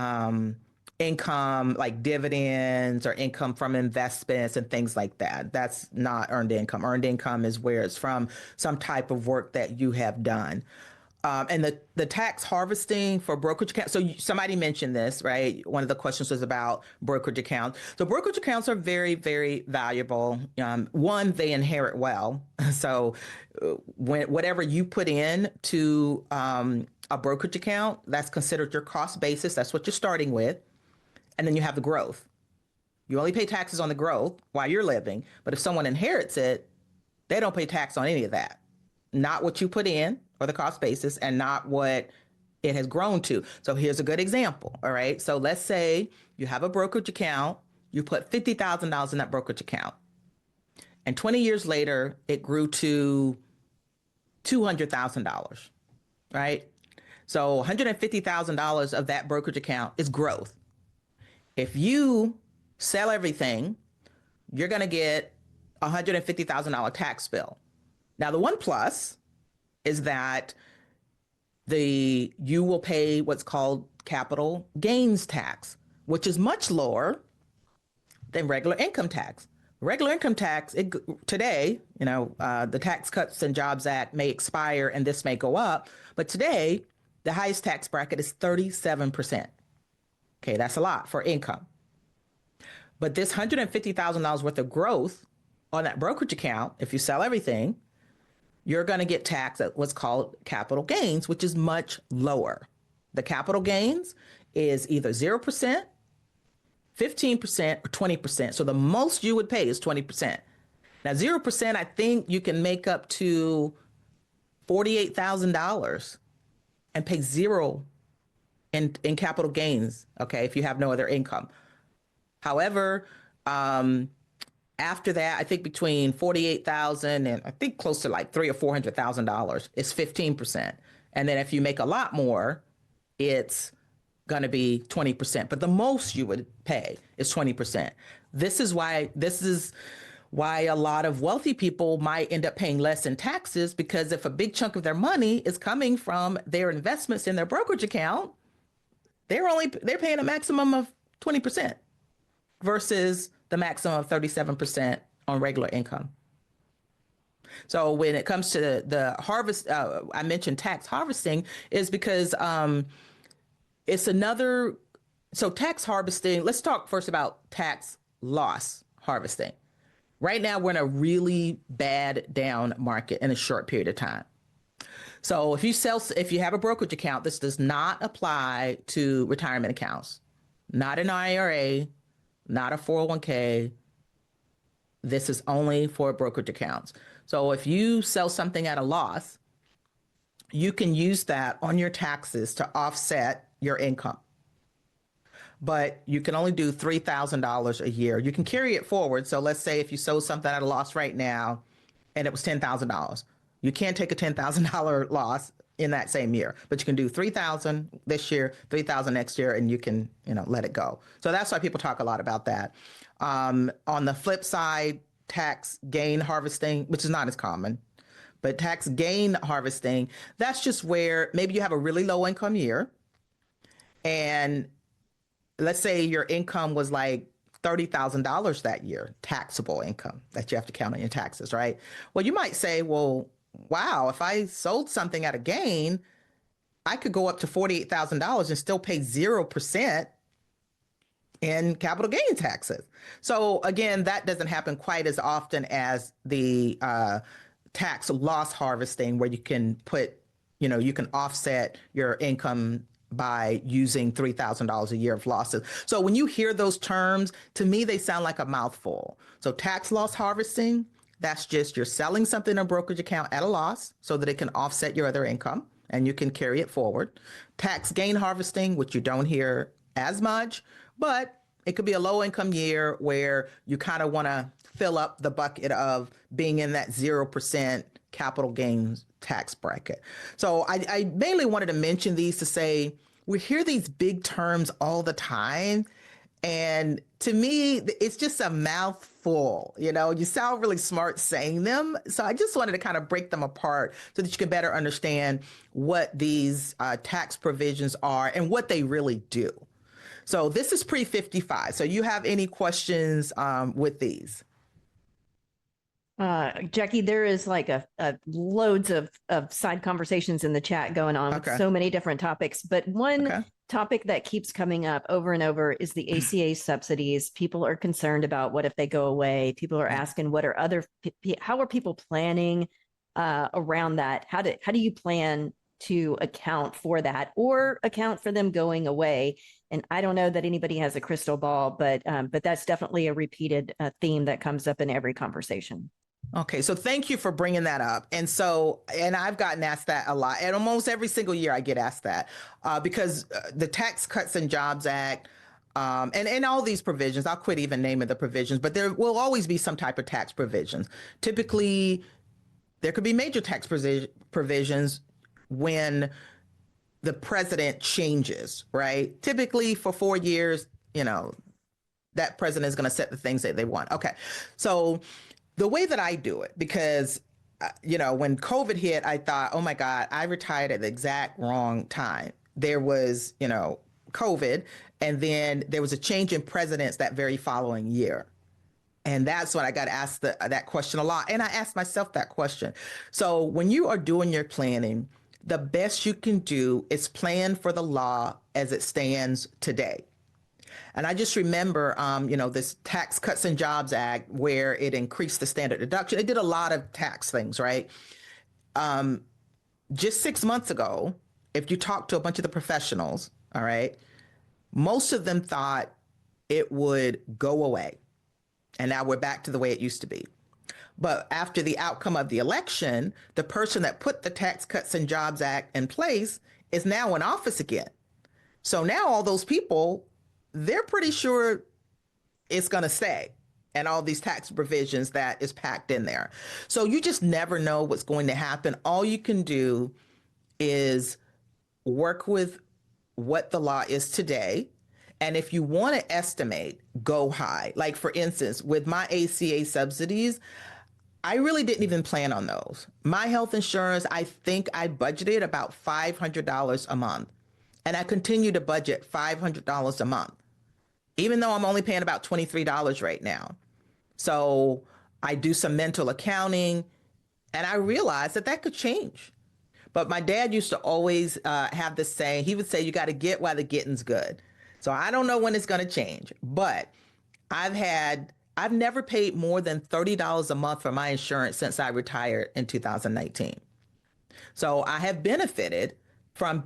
income, like dividends or income from investments and things like that. That's not earned income. Earned income is where it's from some type of work that you have done. And the tax harvesting for brokerage accounts. So somebody mentioned this, right? One of the questions was about brokerage accounts. So brokerage accounts are very, very valuable. One, they inherit well. So whatever you put in to a brokerage account, that's considered your cost basis. That's what you're starting with. And then you have the growth. You only pay taxes on the growth while you're living. But if someone inherits it, they don't pay tax on any of that. Not what you put in or the cost basis, and not what it has grown to. So here's a good example. All right. So let's say you have a brokerage account, you put $50,000 in that brokerage account, and 20 years later, it grew to $200,000. Right. So $150,000 of that brokerage account is growth. If you sell everything, you're going to get a $150,000 tax bill. Now, the one plus is that you will pay what's called capital gains tax, which is much lower than regular income tax. Regular income tax today, the Tax Cuts and Jobs Act may expire and this may go up, but today the highest tax bracket is 37%. Okay, that's a lot for income. But this $150,000 worth of growth on that brokerage account, if you sell everything, you're going to get taxed at what's called capital gains, which is much lower. The capital gains is either 0%, 15%, or 20%. So the most you would pay is 20%. Now, 0%, I think you can make up to $48,000 and pay zero in capital gains, okay, if you have no other income. However, after that, I think between $48,000 and I think close to like $300,000 or $400,000 is 15%. And then if you make a lot more, it's going to be 20%. But the most you would pay is 20%. This is why a lot of wealthy people might end up paying less in taxes, because if a big chunk of their money is coming from their investments in their brokerage account, they're paying a maximum of 20% versus the maximum of 37% on regular income. So when it comes to the harvest, I mentioned tax harvesting is because it's another. So tax harvesting, let's talk first about tax loss harvesting. Right now, we're in a really bad down market in a short period of time. So if you have a brokerage account, this does not apply to retirement accounts, not an IRA, not a 401k. This is only for brokerage accounts. So if you sell something at a loss, you can use that on your taxes to offset your income. But you can only do $3,000 a year. You can carry it forward. So let's say if you sold something at a loss right now and it was $10,000, you can't take a $10,000 loss in that same year, but you can do $3,000 this year, $3,000 next year, and you can, let it go. So that's why people talk a lot about that. On the flip side, tax gain harvesting, which is not as common, but tax gain harvesting, that's just where maybe you have a really low income year. And let's say your income was like $30,000 that year, taxable income that you have to count on your taxes, right? Well, you might say, well, wow, if I sold something at a gain, I could go up to $48,000 and still pay 0% in capital gain taxes. So again, that doesn't happen quite as often as the tax loss harvesting, where you can you can offset your income by using $3,000 a year of losses. So when you hear those terms, to me, they sound like a mouthful. So tax loss harvesting, that's just you're selling something in a brokerage account at a loss so that it can offset your other income and you can carry it forward. Tax gain harvesting, which you don't hear as much, but it could be a low income year where you kind of want to fill up the bucket of being in that 0% capital gains tax bracket. So I mainly wanted to mention these to say we hear these big terms all the time, And to me, it's just a mouthful. You sound really smart saying them. So I just wanted to kind of break them apart so that you can better understand what these tax provisions are and what they really do. So this is pre-55. So you have any questions with these? Jackie, there is like a loads of side conversations in the chat going on with Okay. so many different topics. But one topic that keeps coming up over and over is the ACA subsidies. People are concerned about what if they go away. People are asking how are people planning around that? How do you plan to account for that or account for them going away? And I don't know that anybody has a crystal ball, but that's definitely a repeated theme that comes up in every conversation. Okay, so thank you for bringing that up. And I've gotten asked that a lot. And almost every single year I get asked that because the Tax Cuts and Jobs Act and all these provisions, I'll quit even naming the provisions, but there will always be some type of tax provisions. Typically, there could be major tax provisions when the president changes, right? Typically for 4 years, that president is going to set the things that they want. Okay, so the way that I do it, because, when COVID hit, I thought, oh my God, I retired at the exact wrong time. There was, COVID, and then there was a change in presidents that very following year. And that's when I got asked that question a lot. And I asked myself that question. So when you are doing your planning, the best you can do is plan for the law as it stands today. And I just remember, this Tax Cuts and Jobs Act where it increased the standard deduction. It did a lot of tax things, right? Just 6 months ago, if you talk to a bunch of the professionals, all right, most of them thought it would go away. And now we're back to the way it used to be. But after the outcome of the election, the person that put the Tax Cuts and Jobs Act in place is now in office again. So now all those people, they're pretty sure it's going to stay and all these tax provisions that is packed in there. So you just never know what's going to happen. All you can do is work with what the law is today. And if you want to estimate, go high. Like for instance, with my ACA subsidies, I really didn't even plan on those. My health insurance, I think I budgeted about $500 a month. And I continue to budget $500 a month, even though I'm only paying about $23 right now. So I do some mental accounting and I realized that could change. But my dad used to always have this saying, he would say, you got to get while the getting's good. So I don't know when it's going to change, but I've never paid more than $30 a month for my insurance since I retired in 2019. So I have benefited from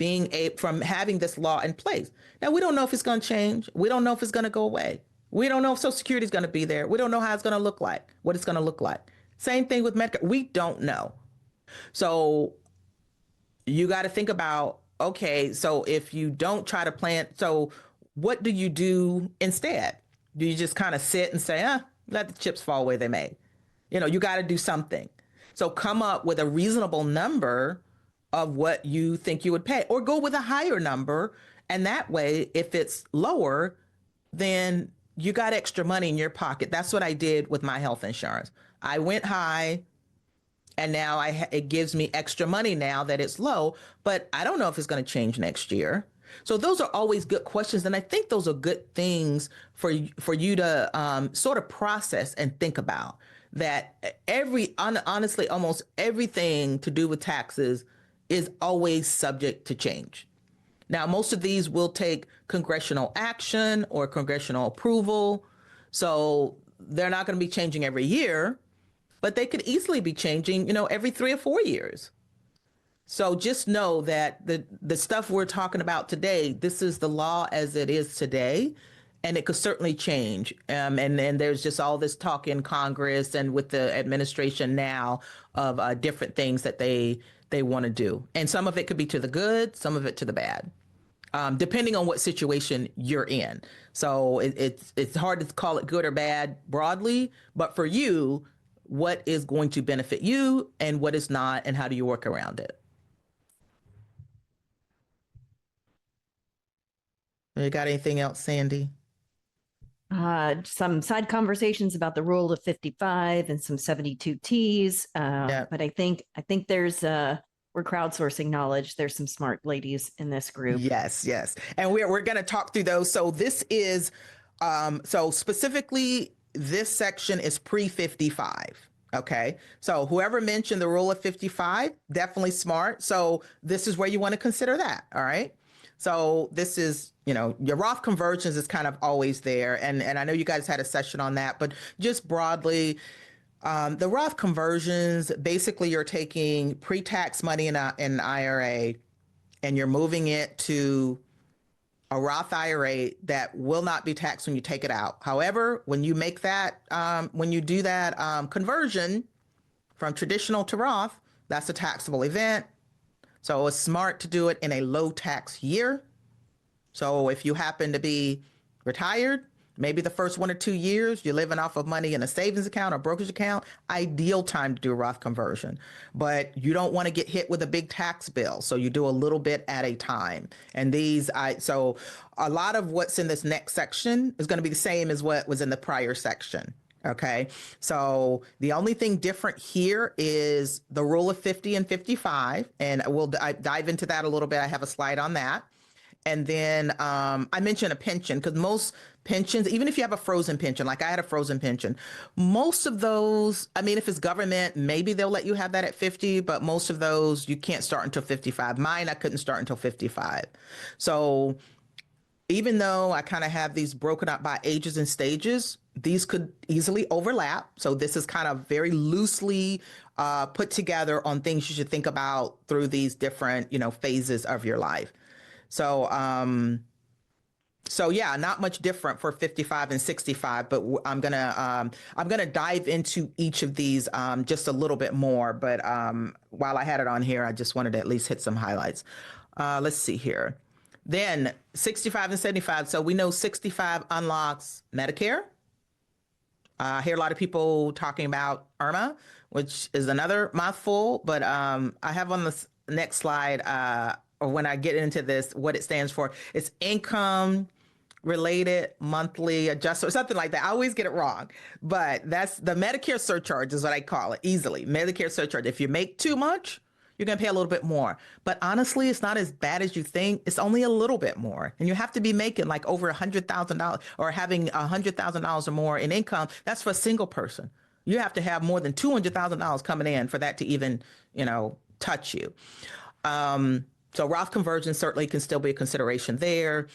from having this law in place. Now, we don't know if it's going to change. We don't know if it's going to go away. We don't know if Social Security is going to be there. We don't know how it's going to look like, what it's going to look like. Same thing with Medicare. We don't know. So you got to think about, okay, so if you don't try to plan, so what do you do instead? Do you just kind of sit and say, let the chips fall where they may? You got to do something. So come up with a reasonable number of what you think you would pay, or go with a higher number. And that way, if it's lower, then you got extra money in your pocket. That's what I did with my health insurance. I went high, and now it gives me extra money now that it's low, but I don't know if it's going to change next year. So those are always good questions. And I think those are good things for you to sort of process and think about. That honestly, almost everything to do with taxes is always subject to change. Now, most of these will take congressional action or congressional approval. So they're not going to be changing every year, but they could easily be changing, every 3 or 4 years. So just know that the stuff we're talking about today, this is the law as it is today, and it could certainly change. And there's just all this talk in Congress and with the administration now of different things that they want to do. And some of it could be to the good, some of it to the bad, depending on what situation you're in. So it's hard to call it good or bad broadly, but for you, what is going to benefit you and what is not, and how do you work around it? You got anything else, Sandy? Some side conversations about the rule of 55 and some 72 Ts. Yeah. But I think there's we're crowdsourcing knowledge. There's some smart ladies in this group. Yes, yes. And we're going to talk through those. So this is, so specifically, this section is pre-55. Okay. So whoever mentioned the rule of 55, definitely smart. So this is where you want to consider that. All right. So this is, your Roth conversions is kind of always there. And I know you guys had a session on that, but just broadly, the Roth conversions, basically you're taking pre-tax money in an IRA and you're moving it to a Roth IRA that will not be taxed when you take it out. However, when you make that, when you do that conversion from traditional to Roth, that's a taxable event. So it's smart to do it in a low tax year. So if you happen to be retired, maybe the first 1 or 2 years, you're living off of money in a savings account or brokerage account, ideal time to do a Roth conversion. But you don't want to get hit with a big tax bill. So you do a little bit at a time. And so a lot of what's in this next section is going to be the same as what was in the prior section. Okay. So the only thing different here is the rule of 50 and 55. And we'll dive into that a little bit. I have a slide on that. And then I mentioned a pension because most pensions, even if you have a frozen pension, like I had a frozen pension, most of those, I mean, if it's government, maybe they'll let you have that at 50, but most of those you can't start until 55. Mine, I couldn't start until 55. So even though I kind of have these broken up by ages and stages, these could easily overlap. So this is kind of very loosely put together on things you should think about through these different, phases of your life. So, yeah, not much different for 55 and 65, but I'm gonna dive into each of these just a little bit more. But while I had it on here, I just wanted to at least hit some highlights. Let's see here. Then 65 and 75. So we know 65 unlocks Medicare. I hear a lot of people talking about IRMAA, which is another mouthful, but I have on the next slide, or when I get into this, what it stands for. It's income related monthly adjustment, or something like that. I always get it wrong, but that's the Medicare surcharge is what I call it, easily. Medicare surcharge. If you make too much, you're going to pay a little bit more. But honestly, it's not as bad as you think. It's only a little bit more. And you have to be making like over $100,000 or having $100,000 or more in income. That's for a single person. You have to have more than $200,000 coming in for that to even, touch you. So Roth conversion certainly can still be a consideration there.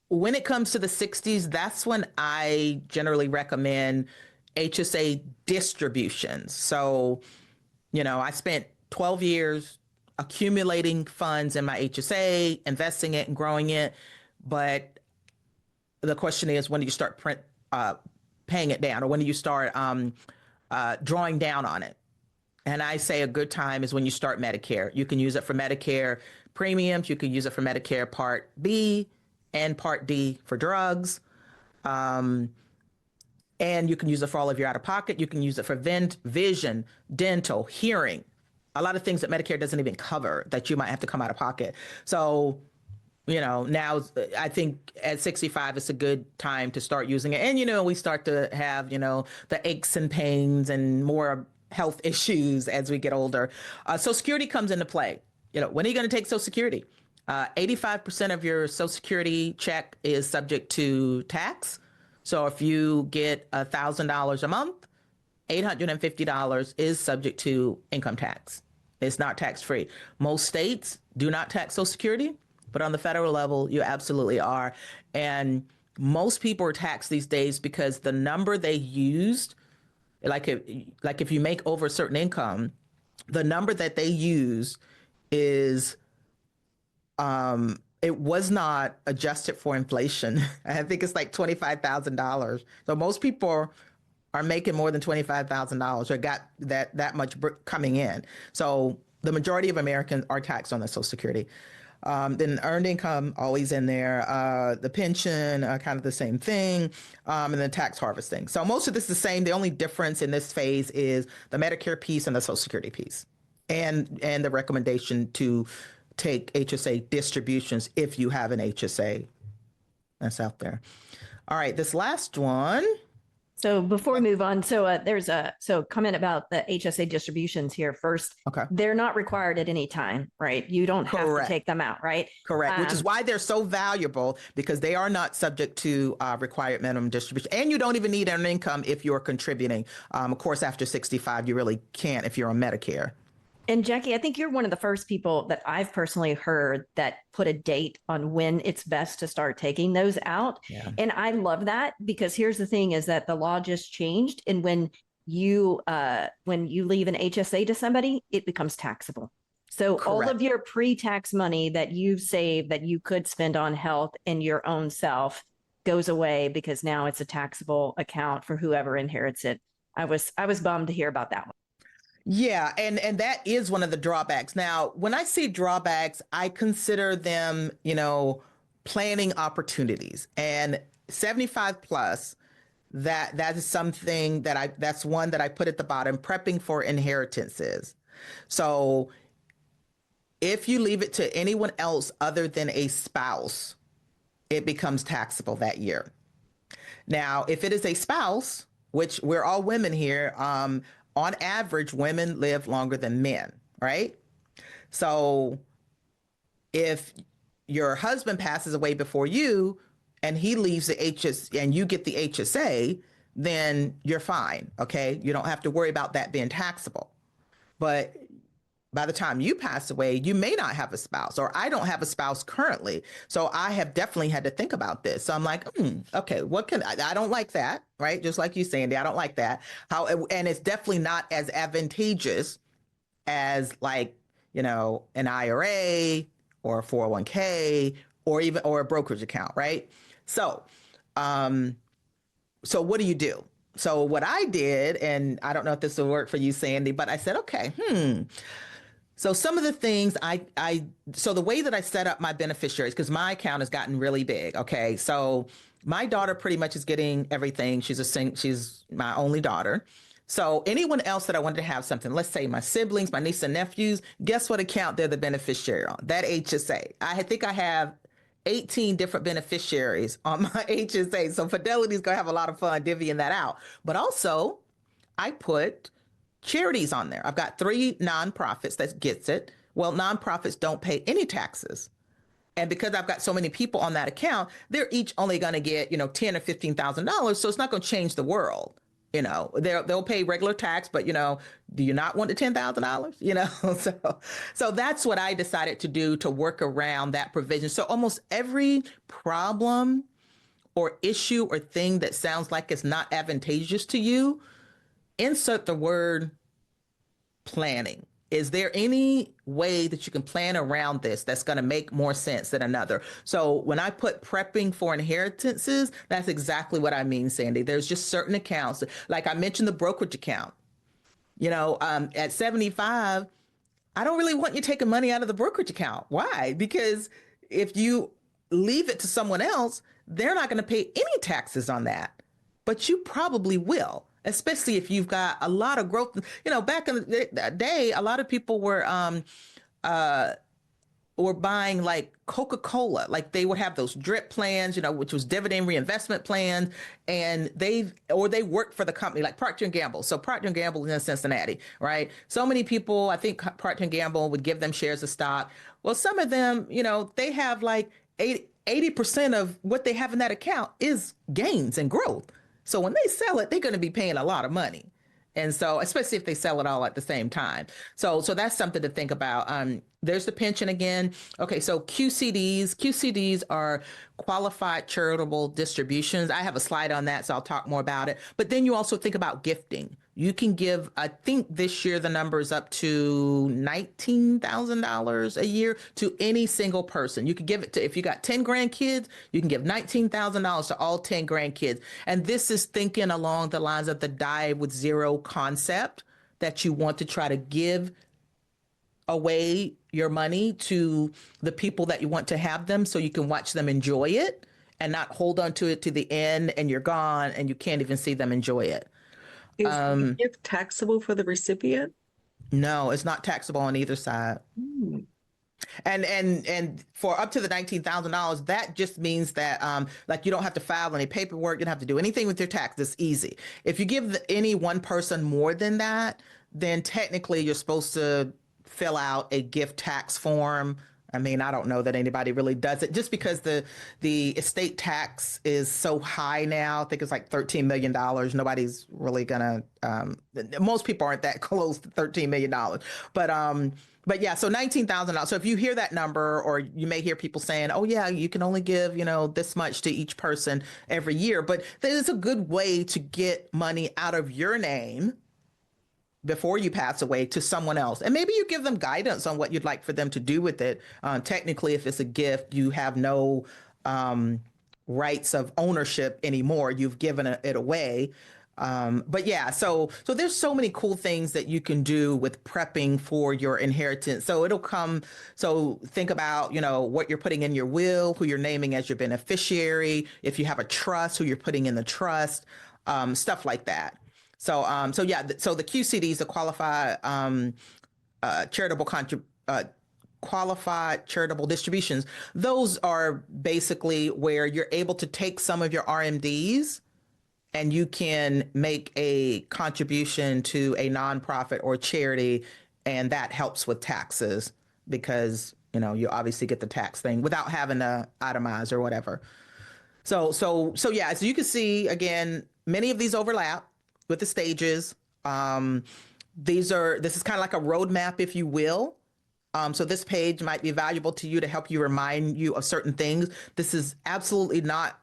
When it comes to the 60s, that's when I generally recommend HSA distributions. So, I spent 12 years accumulating funds in my HSA, investing it and growing it. But the question is, when do you start paying it down, or when do you start drawing down on it? And I say a good time is when you start Medicare. You can use it for Medicare premiums. You can use it for Medicare Part B and Part D for drugs. And you can use it for all of your out-of-pocket. You can use it for vision, dental, hearing, a lot of things that Medicare doesn't even cover that you might have to come out of pocket. So, now I think at 65, it's a good time to start using it. And, we start to have, the aches and pains and more health issues as we get older. Social Security comes into play. When are you going to take Social Security? 85% of your Social Security check is subject to tax. So if you get $1,000 a month, $850 is subject to income tax. It's not tax-free. Most states do not tax Social Security, but on the federal level, you absolutely are. And most people are taxed these days because the number they used, like if you make over a certain income, the number that they use is it was not adjusted for inflation. I think it's like $25,000. So most people are making more than $25,000 or got that much coming in. So the majority of Americans are taxed on their Social Security. Then earned income always in there. The pension, kind of the same thing, and then tax harvesting. So most of this is the same. The only difference in this phase is the Medicare piece and the Social Security piece, and the recommendation to take HSA distributions if you have an HSA. that's out there. All right, this last one. So before we move on, there's a comment about the HSA distributions here first. Okay. They're not required at any time, right? You don't have to Correct. take them out, right? Correct, which is why they're so valuable, because they are not subject to required minimum distribution. And you don't even need earned income if you're contributing. Of course, after 65, you really can't if you're on Medicare. And Jackie, I think you're one of the first people that I've personally heard that put a date on when it's best to start taking those out. Yeah. And I love that, because here's the thing is that the law just changed. And when you leave an HSA to somebody, it becomes taxable. So all Correct. of your pre-tax money that you've saved that you could spend on health and your own self goes away, because now it's a taxable account for whoever inherits it. I was bummed to hear about that one. Yeah, and that is one of the drawbacks. Now, when I see drawbacks, I consider them, planning opportunities. And 75 plus, that is something that's one that I put at the bottom, prepping for inheritances. So if you leave it to anyone else other than a spouse, it becomes taxable that year. Now, if it is a spouse, which we're all women here, on average, women live longer than men, right? So if your husband passes away before you and he leaves the HSA and you get the HSA, then you're fine, okay? You don't have to worry about that being taxable. But by the time you pass away, you may not have a spouse, or I don't have a spouse currently. So I have definitely had to think about this. So I'm like, okay, I don't like that, right? Just like you, Sandy, I don't like that. And it's definitely not as advantageous as like, an IRA or a 401k or a brokerage account, right? So, what do you do? So what I did, and I don't know if this will work for you, Sandy, but I said, okay, So some of the things so the way that I set up my beneficiaries, because my account has gotten really big. Okay. So my daughter pretty much is getting everything. She's my only daughter. So anyone else that I wanted to have something, let's say my siblings, my niece and nephews, guess what account they're the beneficiary on? That HSA. I think I have 18 different beneficiaries on my HSA. So Fidelity's going to have a lot of fun divvying that out. But also I put charities on there. I've got 3 nonprofits that gets it. Well, nonprofits don't pay any taxes. And because I've got so many people on that account, they're each only going to get, $10,000 or $15,000. So it's not going to change the world. They'll pay regular tax, but do you not want the $10,000? So that's what I decided to do to work around that provision. So almost every problem or issue or thing that sounds like it's not advantageous to you, insert the word planning. Is there any way that you can plan around this that's going to make more sense than another? So when I put prepping for inheritances, that's exactly what I mean, Sandy. There's just certain accounts, like I mentioned, the brokerage account. At 75, I don't really want you taking money out of the brokerage account. Why? Because if you leave it to someone else, they're not going to pay any taxes on that, but you probably will. Especially if you've got a lot of growth. Back in the day, a lot of people were buying like Coca-Cola, like they would have those drip plans, which was dividend reinvestment plans, and they worked for the company like Procter & Gamble. So Procter & Gamble is in Cincinnati, right? So many people, I think Procter & Gamble would give them shares of stock. Well, some of them, they have like 80% of what they have in that account is gains and growth. So when they sell it, they're going to be paying a lot of money. And so, especially if they sell it all at the same time. So that's something to think about. There's the pension again. Okay, so QCDs are qualified charitable distributions. I have a slide on that, so I'll talk more about it. But then you also think about gifting. You can give, I think this year the number is up to $19,000 a year to any single person. You could give it to, if you got 10 grandkids, you can give $19,000 to all 10 grandkids. And this is thinking along the lines of the die with zero concept, that you want to try to give away your money to the people that you want to have them, so you can watch them enjoy it and not hold on to it to the end and you're gone and you can't even see them enjoy it. Is the gift taxable for the recipient? No, it's not taxable on either side. And for up to the $19,000, that just means that like you don't have to file any paperwork, you don't have to do anything with your tax. It's easy. If you give any one person more than that, then technically you're supposed to fill out a gift tax form. I mean, I don't know that anybody really does it just because the estate tax is so high now. I think it's like $13 million. Nobody's really gonna, most people aren't that close to $13 million. But yeah, so $19,000. So if you hear that number, or you may hear people saying, oh yeah, you can only give, this much to each person every year. But there's a good way to get money out of your name before you pass away to someone else. And maybe you give them guidance on what you'd like for them to do with it. Technically, if it's a gift, you have no rights of ownership anymore. You've given it away. But yeah, so there's so many cool things that you can do with prepping for your inheritance. So it'll come, so think about, what you're putting in your will, who you're naming as your beneficiary, if you have a trust, who you're putting in the trust, stuff like that. So so the QCDs, the qualified charitable distributions, those are basically where you're able to take some of your RMDs and you can make a contribution to a nonprofit or charity, and that helps with taxes because, you obviously get the tax thing without having to itemize or whatever. So you can see, again, many of these overlap with the stages. This is kind of like a roadmap, if you will. So this page might be valuable to you to help you remind you of certain things. This is absolutely not,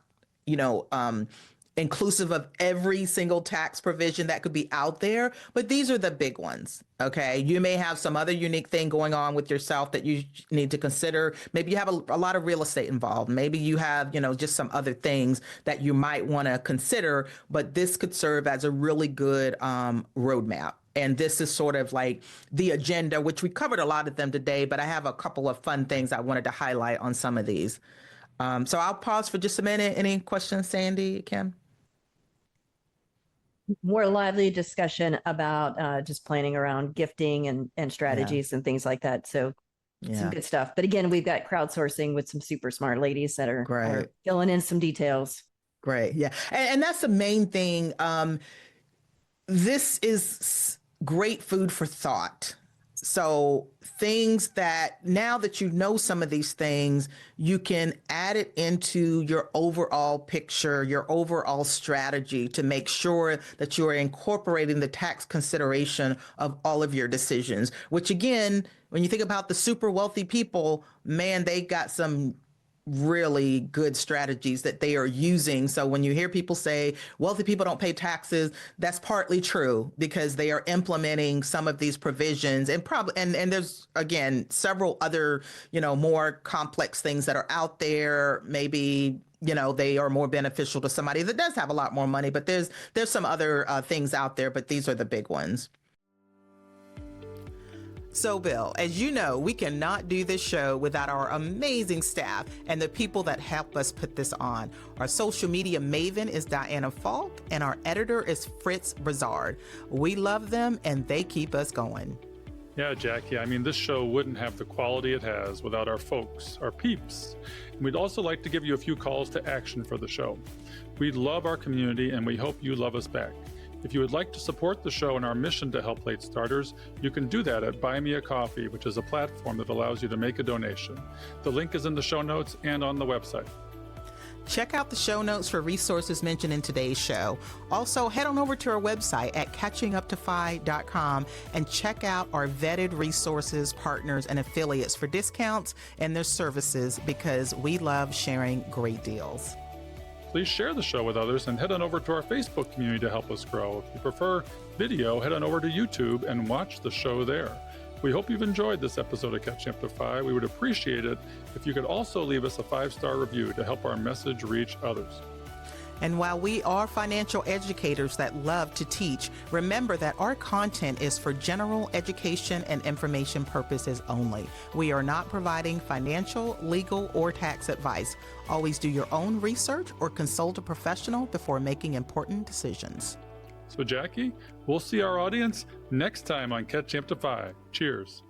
inclusive of every single tax provision that could be out there, but these are the big ones. Okay. You may have some other unique thing going on with yourself that you need to consider. Maybe you have a lot of real estate involved. Maybe you have, just some other things that you might want to consider, but this could serve as a really good roadmap. And this is sort of like the agenda, which we covered a lot of them today, but I have a couple of fun things I wanted to highlight on some of these. So I'll pause for just a minute. Any questions, Sandy, Kim? More lively discussion about just planning around gifting and strategies and things like that. So some good stuff. But again, we've got crowdsourcing with some super smart ladies that are filling in some details. Great. Yeah. And that's the main thing. This is great food for thought. So things that now that you know some of these things, you can add it into your overall picture, your overall strategy to make sure that you are incorporating the tax consideration of all of your decisions, which again, when you think about the super wealthy people, man, they got some really good strategies that they are using. So when you hear people say wealthy people don't pay taxes, that's partly true because they are implementing some of these provisions and probably and there's again several other, more complex things that are out there. Maybe they are more beneficial to somebody that does have a lot more money, but there's some other things out there, but these are the big ones. So, Bill, as you know, we cannot do this show without our amazing staff and the people that help us put this on. Our social media maven is Diana Falk, and our editor is Fritz Brazard. We love them, and they keep us going. Yeah, Jackie, I mean, this show wouldn't have the quality it has without our folks, our peeps. And we'd also like to give you a few calls to action for the show. We love our community, and we hope you love us back. If you would like to support the show and our mission to help late starters, you can do that at Buy Me a Coffee, which is a platform that allows you to make a donation. The link is in the show notes and on the website. Check out the show notes for resources mentioned in today's show. Also, head on over to our website at catchinguptofi.com and check out our vetted resources, partners, and affiliates for discounts and their services because we love sharing great deals. Please share the show with others and head on over to our Facebook community to help us grow. If you prefer video, head on over to YouTube and watch the show there. We hope you've enjoyed this episode of Catching Up to Fi. We would appreciate it if you could also leave us a 5-star review to help our message reach others. And while we are financial educators that love to teach, remember that our content is for general education and information purposes only. We are not providing financial, legal, or tax advice. Always do your own research or consult a professional before making important decisions. So, Jackie, we'll see our audience next time on Catching Up to Fi. Cheers.